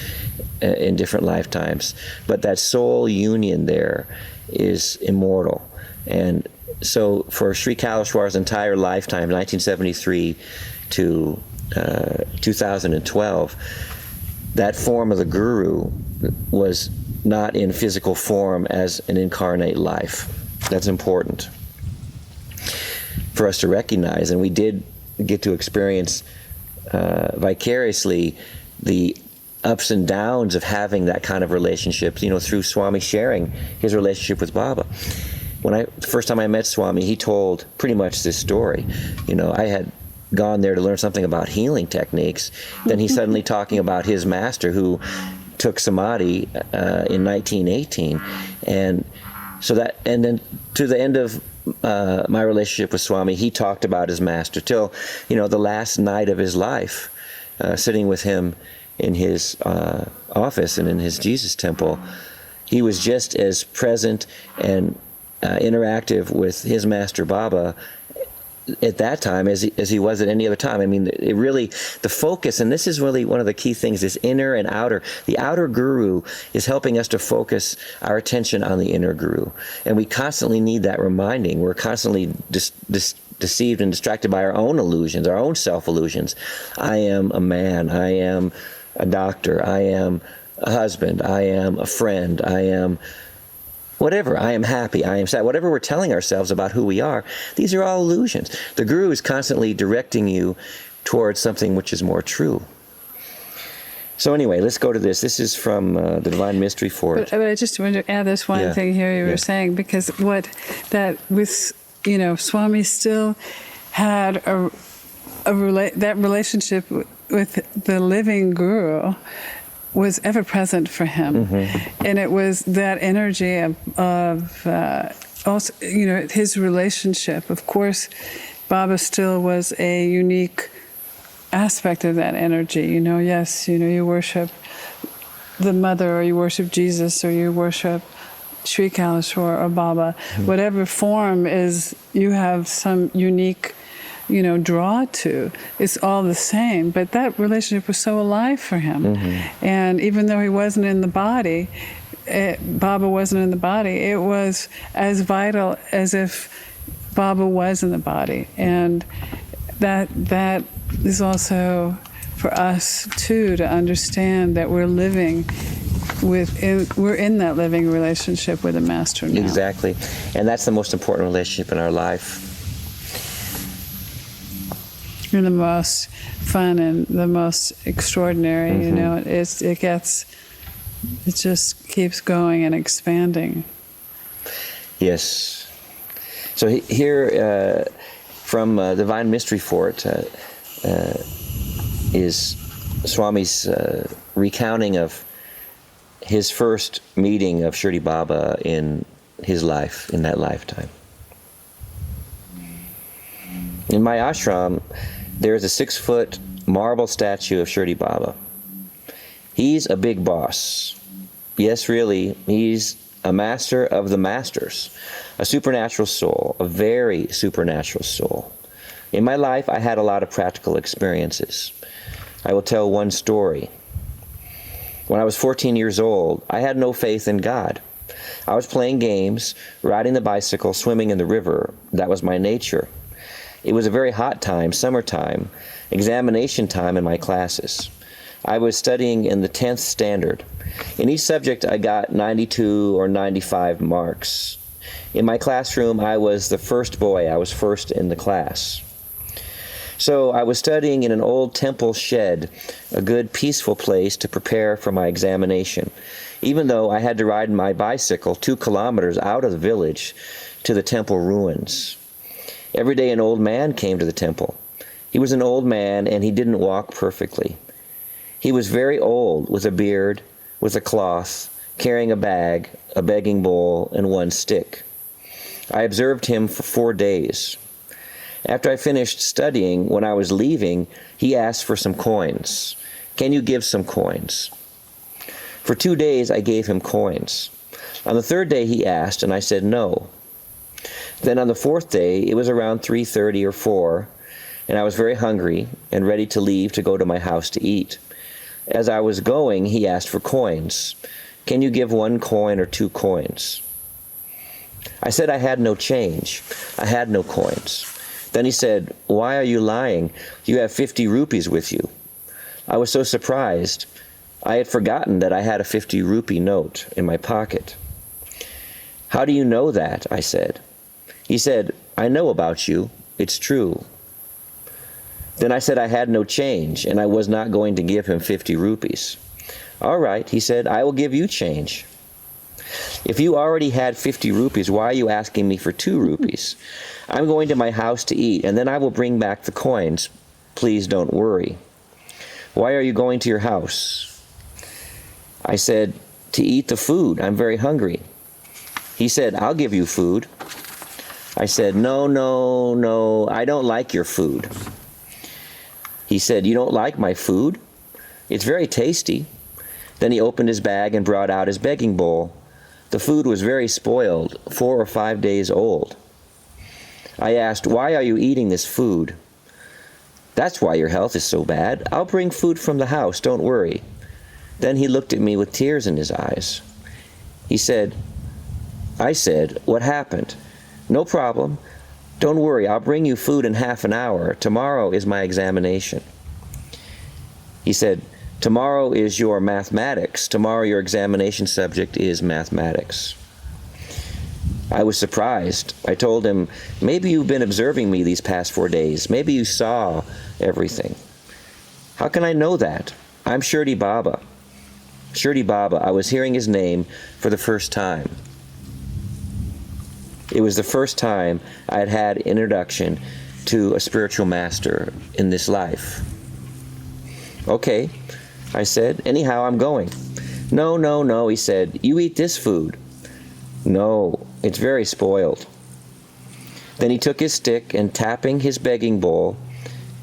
in different lifetimes, but that soul union there is immortal. And so for Sri Kaleshwar's entire lifetime, 1973 to 2012, that form of the Guru was not in physical form as an incarnate life. That's important for us to recognize. And we did get to experience vicariously the ups and downs of having that kind of relationship, through Swami sharing his relationship with Baba. The first time I met Swami, he told pretty much this story. I had gone there to learn something about healing techniques. Then he's suddenly talking about his master who took samadhi in 1918, and then to the end of my relationship with Swami, he talked about his master till the last night of his life, sitting with him in his office and in his Jesus temple. He was just as present and interactive with his master Baba at that time as he was at any other time. I mean, the focus, and this is really one of the key things, this inner and outer. The outer Guru is helping us to focus our attention on the inner Guru. And we constantly need that reminding. We're constantly deceived and distracted by our own illusions, our own self-illusions. I am a man. I am a doctor. I am a husband. I am a friend. I am whatever. I am happy. I am sad. Whatever we're telling ourselves about who we are, these are all illusions. The Guru is constantly directing you towards something which is more true. So anyway, let's go to this. This is from the Divine Mystery Fort. But I just wanted to add this one thing here you were saying, because Swami still had that relationship with the living Guru was ever present for him. Mm-hmm. And it was that energy of also, his relationship. Of course, Baba still was a unique aspect of that energy. Yes, you worship the Mother, or you worship Jesus, or you worship Sri Kaleshwar or Baba. Mm-hmm. Whatever form is, you have some unique draw to. It's all the same, but that relationship was so alive for him. Mm-hmm. And even though he wasn't in the body, Baba wasn't in the body, it was as vital as if Baba was in the body. And that is also for us too, to understand that we're in that living relationship with the Master now. Exactly. And that's the most important relationship in our life. And the most fun and the most extraordinary. Mm-hmm. It just keeps going and expanding. Yes. So here from Divine Mystery Fort is Swami's recounting of his first meeting of Shirdi Baba in his life, in that lifetime. In my ashram, there is a 6-foot marble statue of Shirdi Baba. He's a big boss. Yes, really, he's a master of the masters, a supernatural soul, a very supernatural soul. In my life, I had a lot of practical experiences. I will tell one story. When I was 14 years old, I had no faith in God. I was playing games, riding the bicycle, swimming in the river. That was my nature. It was a very hot time, summertime, examination time in my classes. I was studying in the 10th standard. In each subject, I got 92 or 95 marks. In my classroom, I was the first boy. I was first in the class. So I was studying in an old temple shed, a good peaceful place to prepare for my examination, even though I had to ride my bicycle 2 kilometers out of the village to the temple ruins. Every day an old man came to the temple. He was an old man, and he didn't walk perfectly. He was very old, with a beard, with a cloth, carrying a bag, a begging bowl, and 1 stick. I observed him for 4 days. After I finished studying, when I was leaving, he asked for some coins. Can you give some coins? For 2 days, I gave him coins. On the 3rd day, he asked, and I said no. Then on the 4th day, it was around 3:30 or 4, and I was very hungry and ready to leave to go to my house to eat. As I was going, he asked for coins. Can you give 1 coin or 2 coins? I said I had no change. I had no coins. Then he said, why are you lying? You have 50 rupees with you. I was so surprised. I had forgotten that I had a 50 rupee note in my pocket. How do you know that? I said. He said, I know about you. It's true. Then I said I had no change and I was not going to give him 50 rupees. All right, he said, I will give you change. If you already had 50 rupees, why are you asking me for 2 rupees? I'm going to my house to eat, and then I will bring back the coins. Please don't worry. Why are you going to your house? I said, to eat the food. I'm very hungry. He said, I'll give you food. I said, no, I don't like your food. He said, you don't like my food? It's very tasty. Then he opened his bag and brought out his begging bowl. The food was very spoiled, 4 or 5 days old. I asked, why are you eating this food? That's why your health is so bad. I'll bring food from the house, don't worry. Then he looked at me with tears in his eyes. I said, what happened? No problem. Don't worry, I'll bring you food in half an hour. Tomorrow is my examination. He said, tomorrow is your mathematics. Tomorrow your examination subject is mathematics. I was surprised. I told him, maybe you've been observing me these past 4 days. Maybe you saw everything. How can I know that? I'm Shirdi Baba. Shirdi Baba, I was hearing his name for the first time. It was the first time I had had introduction to a spiritual master in this life. Okay, I said, anyhow, I'm going. No, he said, you eat this food. No, it's very spoiled. Then he took his stick and tapping his begging bowl,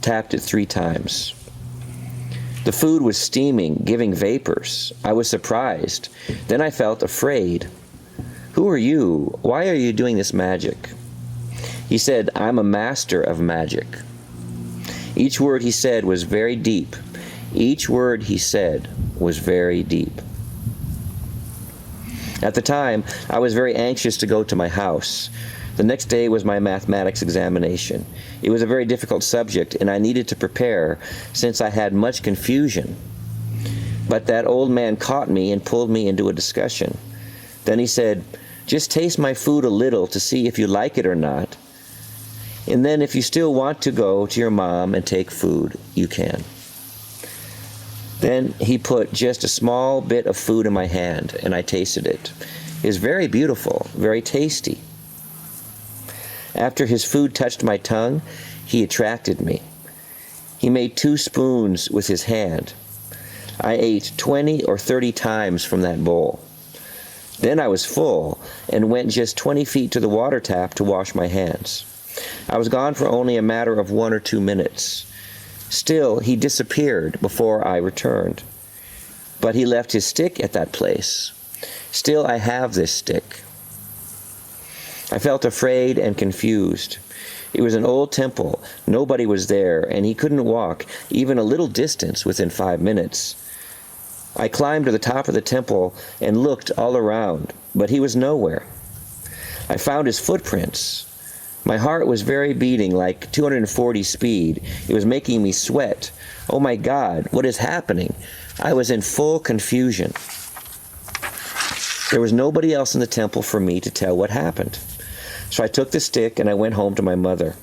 tapped it 3 times. The food was steaming, giving vapors. I was surprised. Then I felt afraid. Who are you? Why are you doing this magic? He said, I'm a master of magic. Each word he said was very deep. Each word he said was very deep. At the time, I was very anxious to go to my house. The next day was my mathematics examination. It was a very difficult subject, and I needed to prepare since I had much confusion. But that old man caught me and pulled me into a discussion. Then he said, just taste my food a little to see if you like it or not. And then if you still want to go to your mom and take food, you can. Then he put just a small bit of food in my hand, and I tasted it. It was very beautiful, very tasty. After his food touched my tongue, he attracted me. He made 2 spoons with his hand. I ate 20 or 30 times from that bowl. Then I was full and went just 20 feet to the water tap to wash my hands. I was gone for only a matter of 1 or 2 minutes. Still, he disappeared before I returned. But he left his stick at that place. Still, I have this stick. I felt afraid and confused. It was an old temple. Nobody was there, and he couldn't walk even a little distance within 5 minutes. I climbed to the top of the temple and looked all around, but he was nowhere. I found his footprints. My heart was very beating like 240 speed. It was making me sweat. Oh my God, what is happening? I was in full confusion. There was nobody else in the temple for me to tell what happened. So I took the stick and I went home to my mother.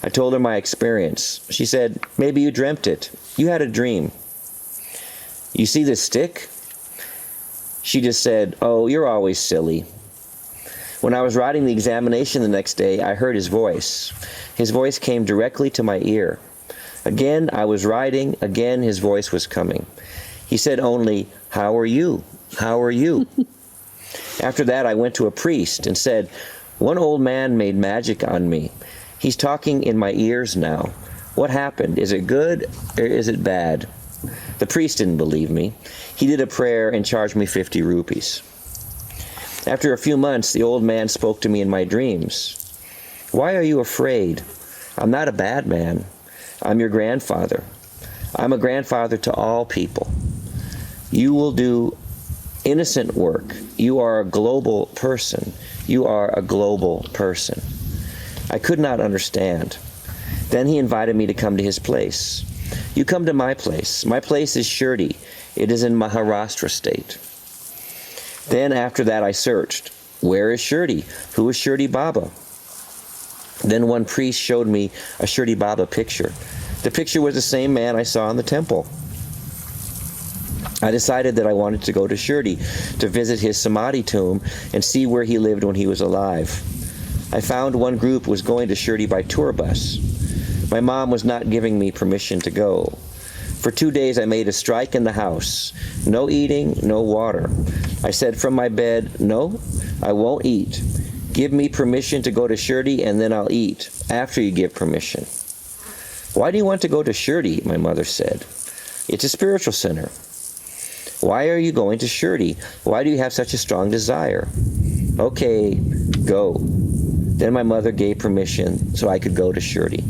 I told her my experience. She said, maybe you dreamt it. You had a dream. You see this stick? She just said, oh, you're always silly. When I was writing the examination the next day, I heard his voice. His voice came directly to my ear. Again, I was writing. Again, his voice was coming. He said only, how are you? How are you? After that, I went to a priest and said, One old man made magic on me. He's talking in my ears now. What happened? Is it good or is it bad? The priest didn't believe me. He did a prayer and charged me 50 rupees. After a few months, the old man spoke to me in my dreams. Why are you afraid? I'm not a bad man. I'm your grandfather. I'm a grandfather to all people. You will do innocent work. You are a global person. You are a global person. I could not understand. Then he invited me to come to his place. You come to my place. My place is Shirdi. It is in Maharashtra state. Then after that I searched. Where is Shirdi? Who is Shirdi Baba? Then one priest showed me a Shirdi Baba picture. The picture was the same man I saw in the temple. I decided that I wanted to go to Shirdi to visit his Samadhi tomb and see where he lived when he was alive. I found one group was going to Shirdi by tour bus. My mom was not giving me permission to go. For 2 days I made a strike in the house. No eating, no water. I said from my bed, no, I won't eat. Give me permission to go to Shirdi and then I'll eat, after you give permission. Why do you want to go to Shirdi? My mother said. It's a spiritual center. Why are you going to Shirdi? Why do you have such a strong desire? Okay, go. Then my mother gave permission so I could go to Shirdi.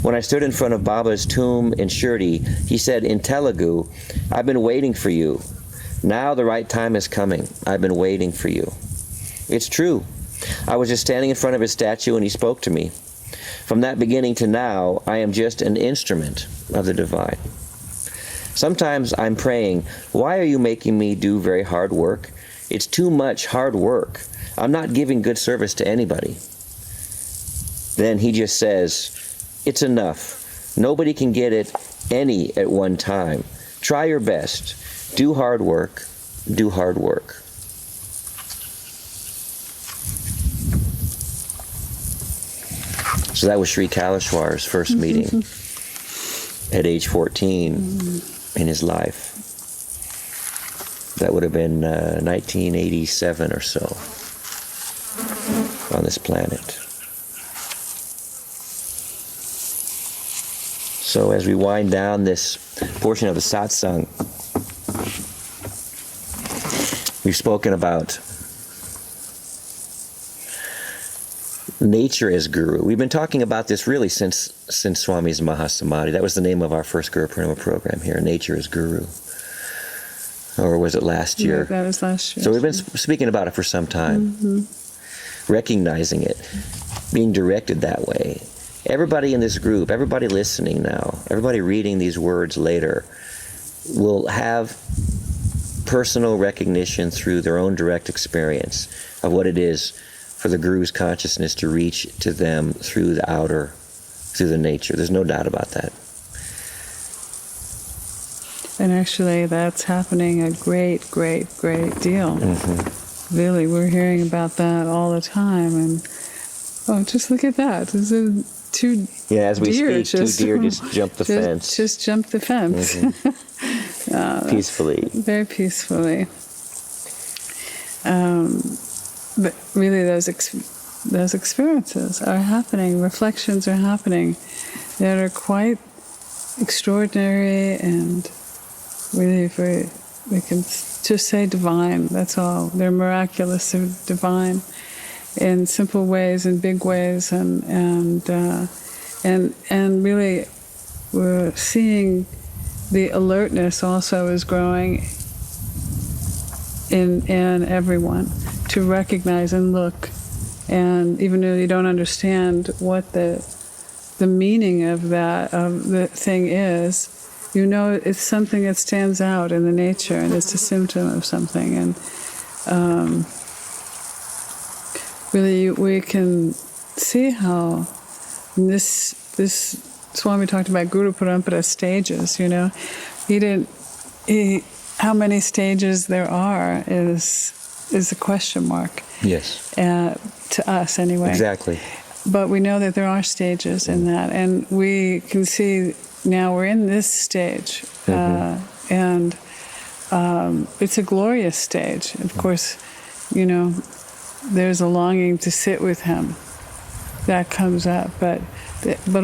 When I stood in front of Baba's tomb in Shirdi, he said in Telugu, I've been waiting for you. Now the right time is coming. I've been waiting for you. It's true. I was just standing in front of his statue and he spoke to me. From that beginning to now, I am just an instrument of the divine. Sometimes I'm praying, why are you making me do very hard work? It's too much hard work. I'm not giving good service to anybody. Then he just says, it's enough. Nobody can get it any at one time. Try your best. Do hard work. Do hard work. So that was Sri Kaleshwar's first meeting at age 14 in his life. That would have been 1987 or so on this planet. So as we wind down this portion of the satsang, we've spoken about nature as guru. We've been talking about this really since Swami's Mahasamadhi. That was the name of our first Guru Purnima program here, Nature as Guru. Or was it last year? Yeah, that was last year. So we've been speaking about it for some time, recognizing it, being directed that way. Everybody in this group, everybody listening now, everybody reading these words later, will have personal recognition through their own direct experience of what it is for the Guru's consciousness to reach to them through the outer, through the nature. There's no doubt about that. And actually, that's happening a great, great, great deal. Really, we're hearing about that all the time. And, oh, just look at that. There's two as we deer speak, two deer just jumped the fence. Just jumped the fence. Peacefully. Very peacefully. But really, those experiences are happening. Reflections are happening that are quite extraordinary and really very, we can just say divine, that's all. They're miraculous, they're divine in simple ways, in big ways, and really we're seeing the alertness also is growing in everyone to recognize and look, and even though you don't understand what the meaning of the thing is, you know it's something that stands out in the nature, and it's a symptom of something. And really, we can see how this Swami talked about Guru Parampara stages. You know, how many stages there are is a question mark. Yes. To us, anyway. Exactly. But we know that there are stages in that, and we can see now we're in this stage, and it's a glorious stage. Of course, you know, there's a longing to sit with him that comes up, but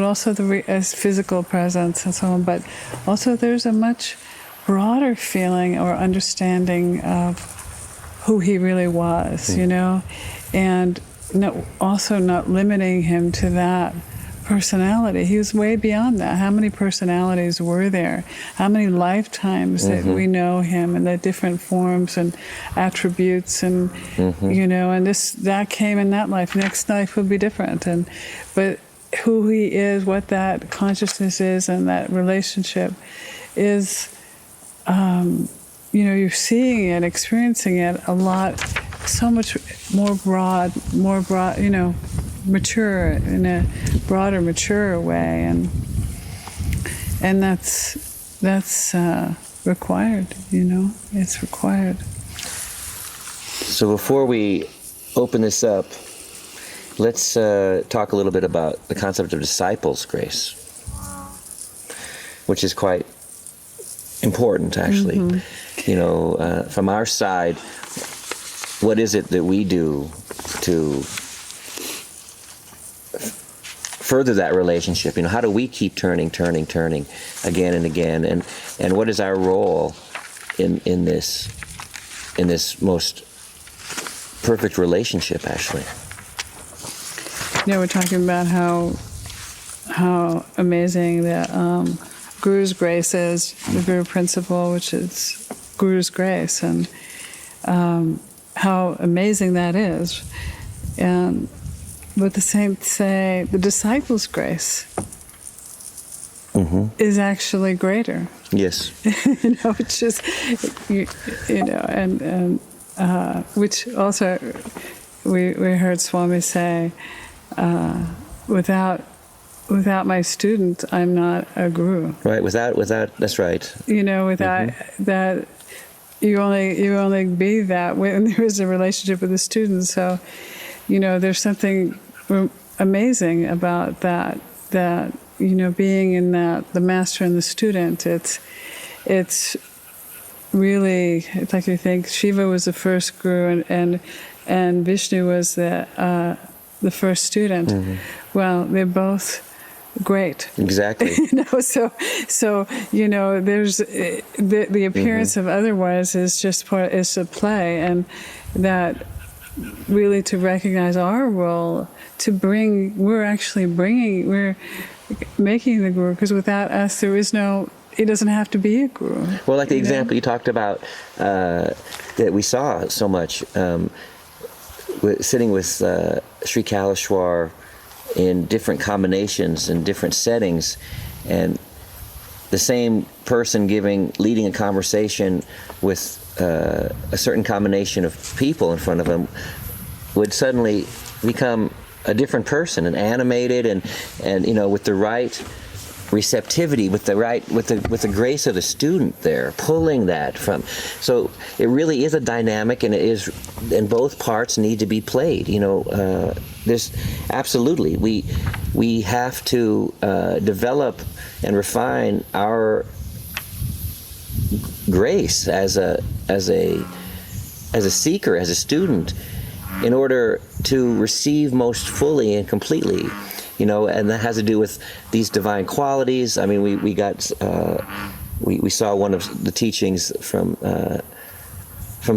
also as physical presence and so on, but also there's a much broader feeling or understanding of who he really was, you know, and also not limiting him to that personality. He was way beyond that. How many personalities were there? How many lifetimes that we know him and the different forms and attributes and you know, and that came in that life. Next life will be different. But who he is, what that consciousness is, and that relationship is, you know, you're seeing it, experiencing it a lot, so much more broad, you know, mature in a broader, mature way, and that's required. You know, it's required. So before we open this up, let's talk a little bit about the concept of disciples' grace, which is quite important, actually. You know, from our side, what is it that we do to further that relationship? You know, how do we keep turning again and again? And what is our role in this most perfect relationship, actually? You know, we're talking about how amazing the Guru's grace is, the Guru principle, which is Guru's grace, and how amazing that is. And but the saints say the disciples' grace is actually greater. Yes. You know, which is, you know, and which also we heard Swami say, without my student, I'm not a guru. Right. Without. That's right. You know, without that, you only be that when there is a relationship with the student. So, you know, there's something amazing about that, you know, being in that, the master and the student. It's really, it's like you think Shiva was the first guru and Vishnu was the first student. Well, they're both great. Exactly. You know, so you know, there's the appearance of otherwise is just is a play, and that really to recognize our role to bring. We're making the guru, because without us, there is no. It doesn't have to be a guru. Well, like the example you talked about that we saw so much, sitting with Sri Kaleshwar in different combinations and different settings, and the same person leading a conversation with a certain combination of people in front of him would suddenly become a different person, and animated, and you know, with the right receptivity, with the grace of the student there, pulling that from. So it really is a dynamic, and it is, and both parts need to be played. You know, there's absolutely we have to develop and refine our grace as a seeker, as a student, in order to receive most fully and completely. You know, and that has to do with these divine qualities. I mean, we saw one of the teachings from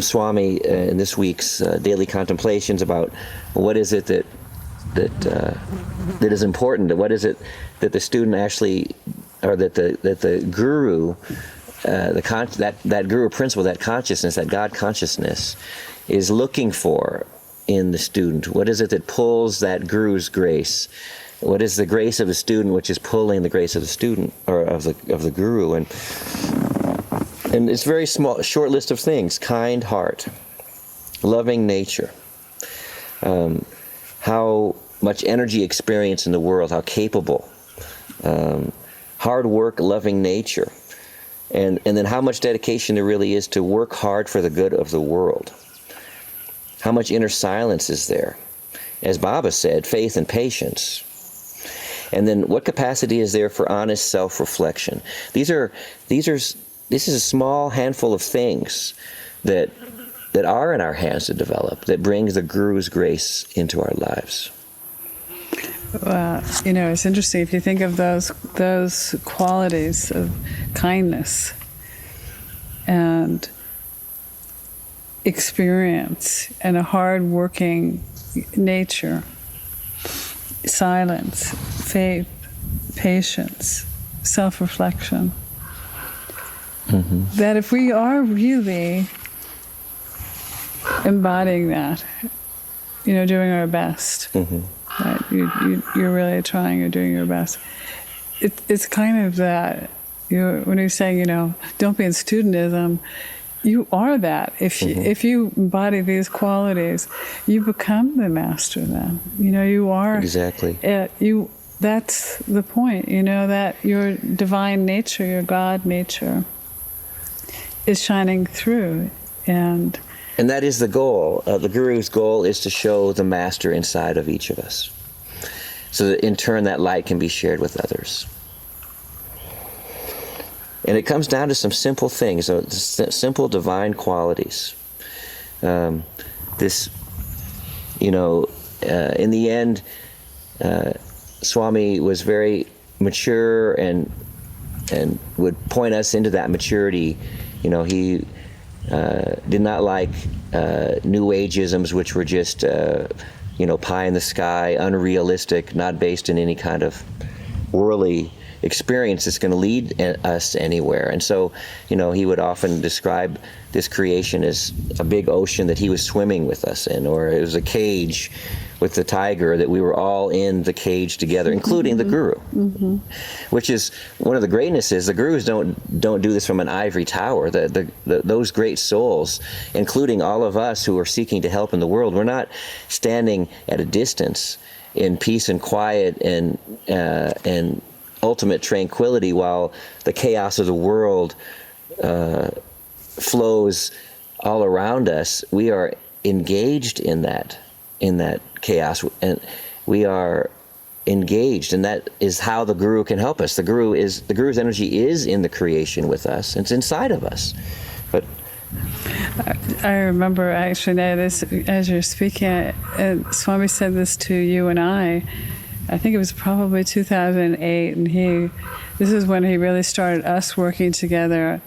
Swami in this week's daily contemplations about what is it that is important. What is it that the student actually, or that the guru, that guru principle, that consciousness, that God consciousness, is looking for in the student? What is it that pulls that guru's grace? What is the grace of the student which is pulling the grace of the student, or of the guru? And it's a very short list of things: kind heart, loving nature, how much energy experience in the world, how capable, hard work, loving nature, and then how much dedication there really is to work hard for the good of the world. How much inner silence is there? As Baba said, faith and patience. And then what capacity is there for honest self-reflection? This is a small handful of things that that are in our hands to develop, that brings the Guru's grace into our lives. It's interesting if you think of those qualities of kindness and experience and a hard-working nature, silence, faith, patience, self-reflection. That if we are really embodying that, doing our best, right? You're really trying, you're doing your best. It's kind of that, when you're saying, don't be in studentism, you are that. If you embody these qualities, you become the master then. You are. Exactly. That's the point, that your divine nature, your God nature, is shining through. And that is the goal. The Guru's goal is to show the master inside of each of us, so that in turn that light can be shared with others. And it comes down to some simple things, simple divine qualities. In the end, Swami was very mature and would point us into that maturity. He did not like New Ageisms, which were just, pie in the sky, unrealistic, not based in any kind of worldly experience that's going to lead us anywhere. And so, he would often describe this creation as a big ocean that he was swimming with us in, or it was a cage with the tiger, that we were all in the cage together, including the Guru. Which is one of the greatnesses. The Gurus don't do this from an ivory tower. Those great souls, including all of us who are seeking to help in the world, we're not standing at a distance in peace and quiet and ultimate tranquility while the chaos of the world flows all around us. We are engaged in that chaos, and we are engaged, and that is how the Guru can help us. The Guru's energy is in the creation with us. It's inside of us. But I remember actually this, as you're speaking, Swami said this to you and I think it was probably 2008, and this is when he really started us working together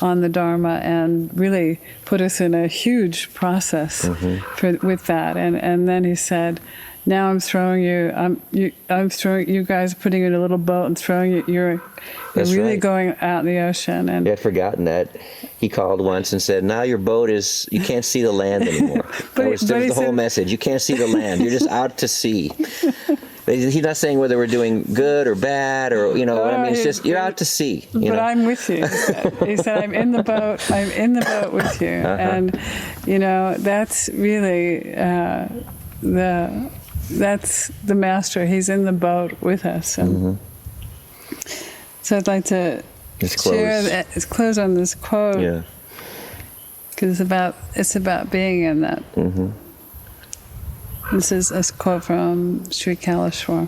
on the Dharma, and really put us in a huge process with that. And then he said, now I'm throwing you guys, putting you in a little boat and throwing you, you're really right. going out in the ocean. And I had forgotten that. He called once and said, now your boat you can't see the land anymore. That was the whole message. You can't see the land. You're just out to sea. He's not saying whether we're doing good or bad, or it's just you're out to sea. But I'm with you. He said, I'm in the boat. I'm in the boat with you, and that's really that's the master. He's in the boat with us, and so I'd like to close on this quote, because it's about being in that. This is a quote from Sri Kaleshwar.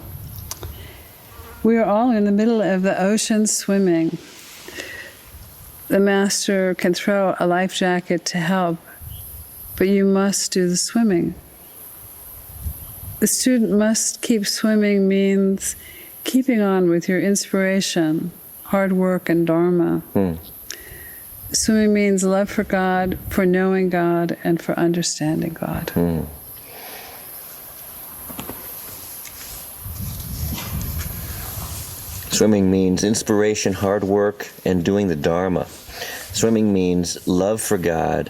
We are all in the middle of the ocean swimming. The master can throw a life jacket to help, but you must do the swimming. The student must keep swimming means keeping on with your inspiration, hard work, and Dharma. Swimming means love for God, for knowing God, and for understanding God. Swimming means inspiration, hard work, and doing the Dharma. Swimming means love for God,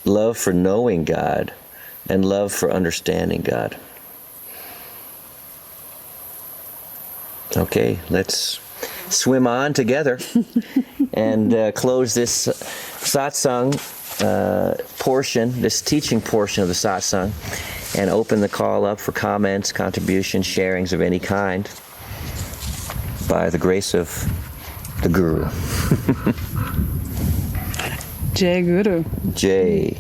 love for knowing God, and love for understanding God. Okay, let's swim on together and close this satsang portion, this teaching portion of the satsang, and open the call up for comments, contributions, sharings of any kind by the grace of the Guru. Jai Guru. Jai.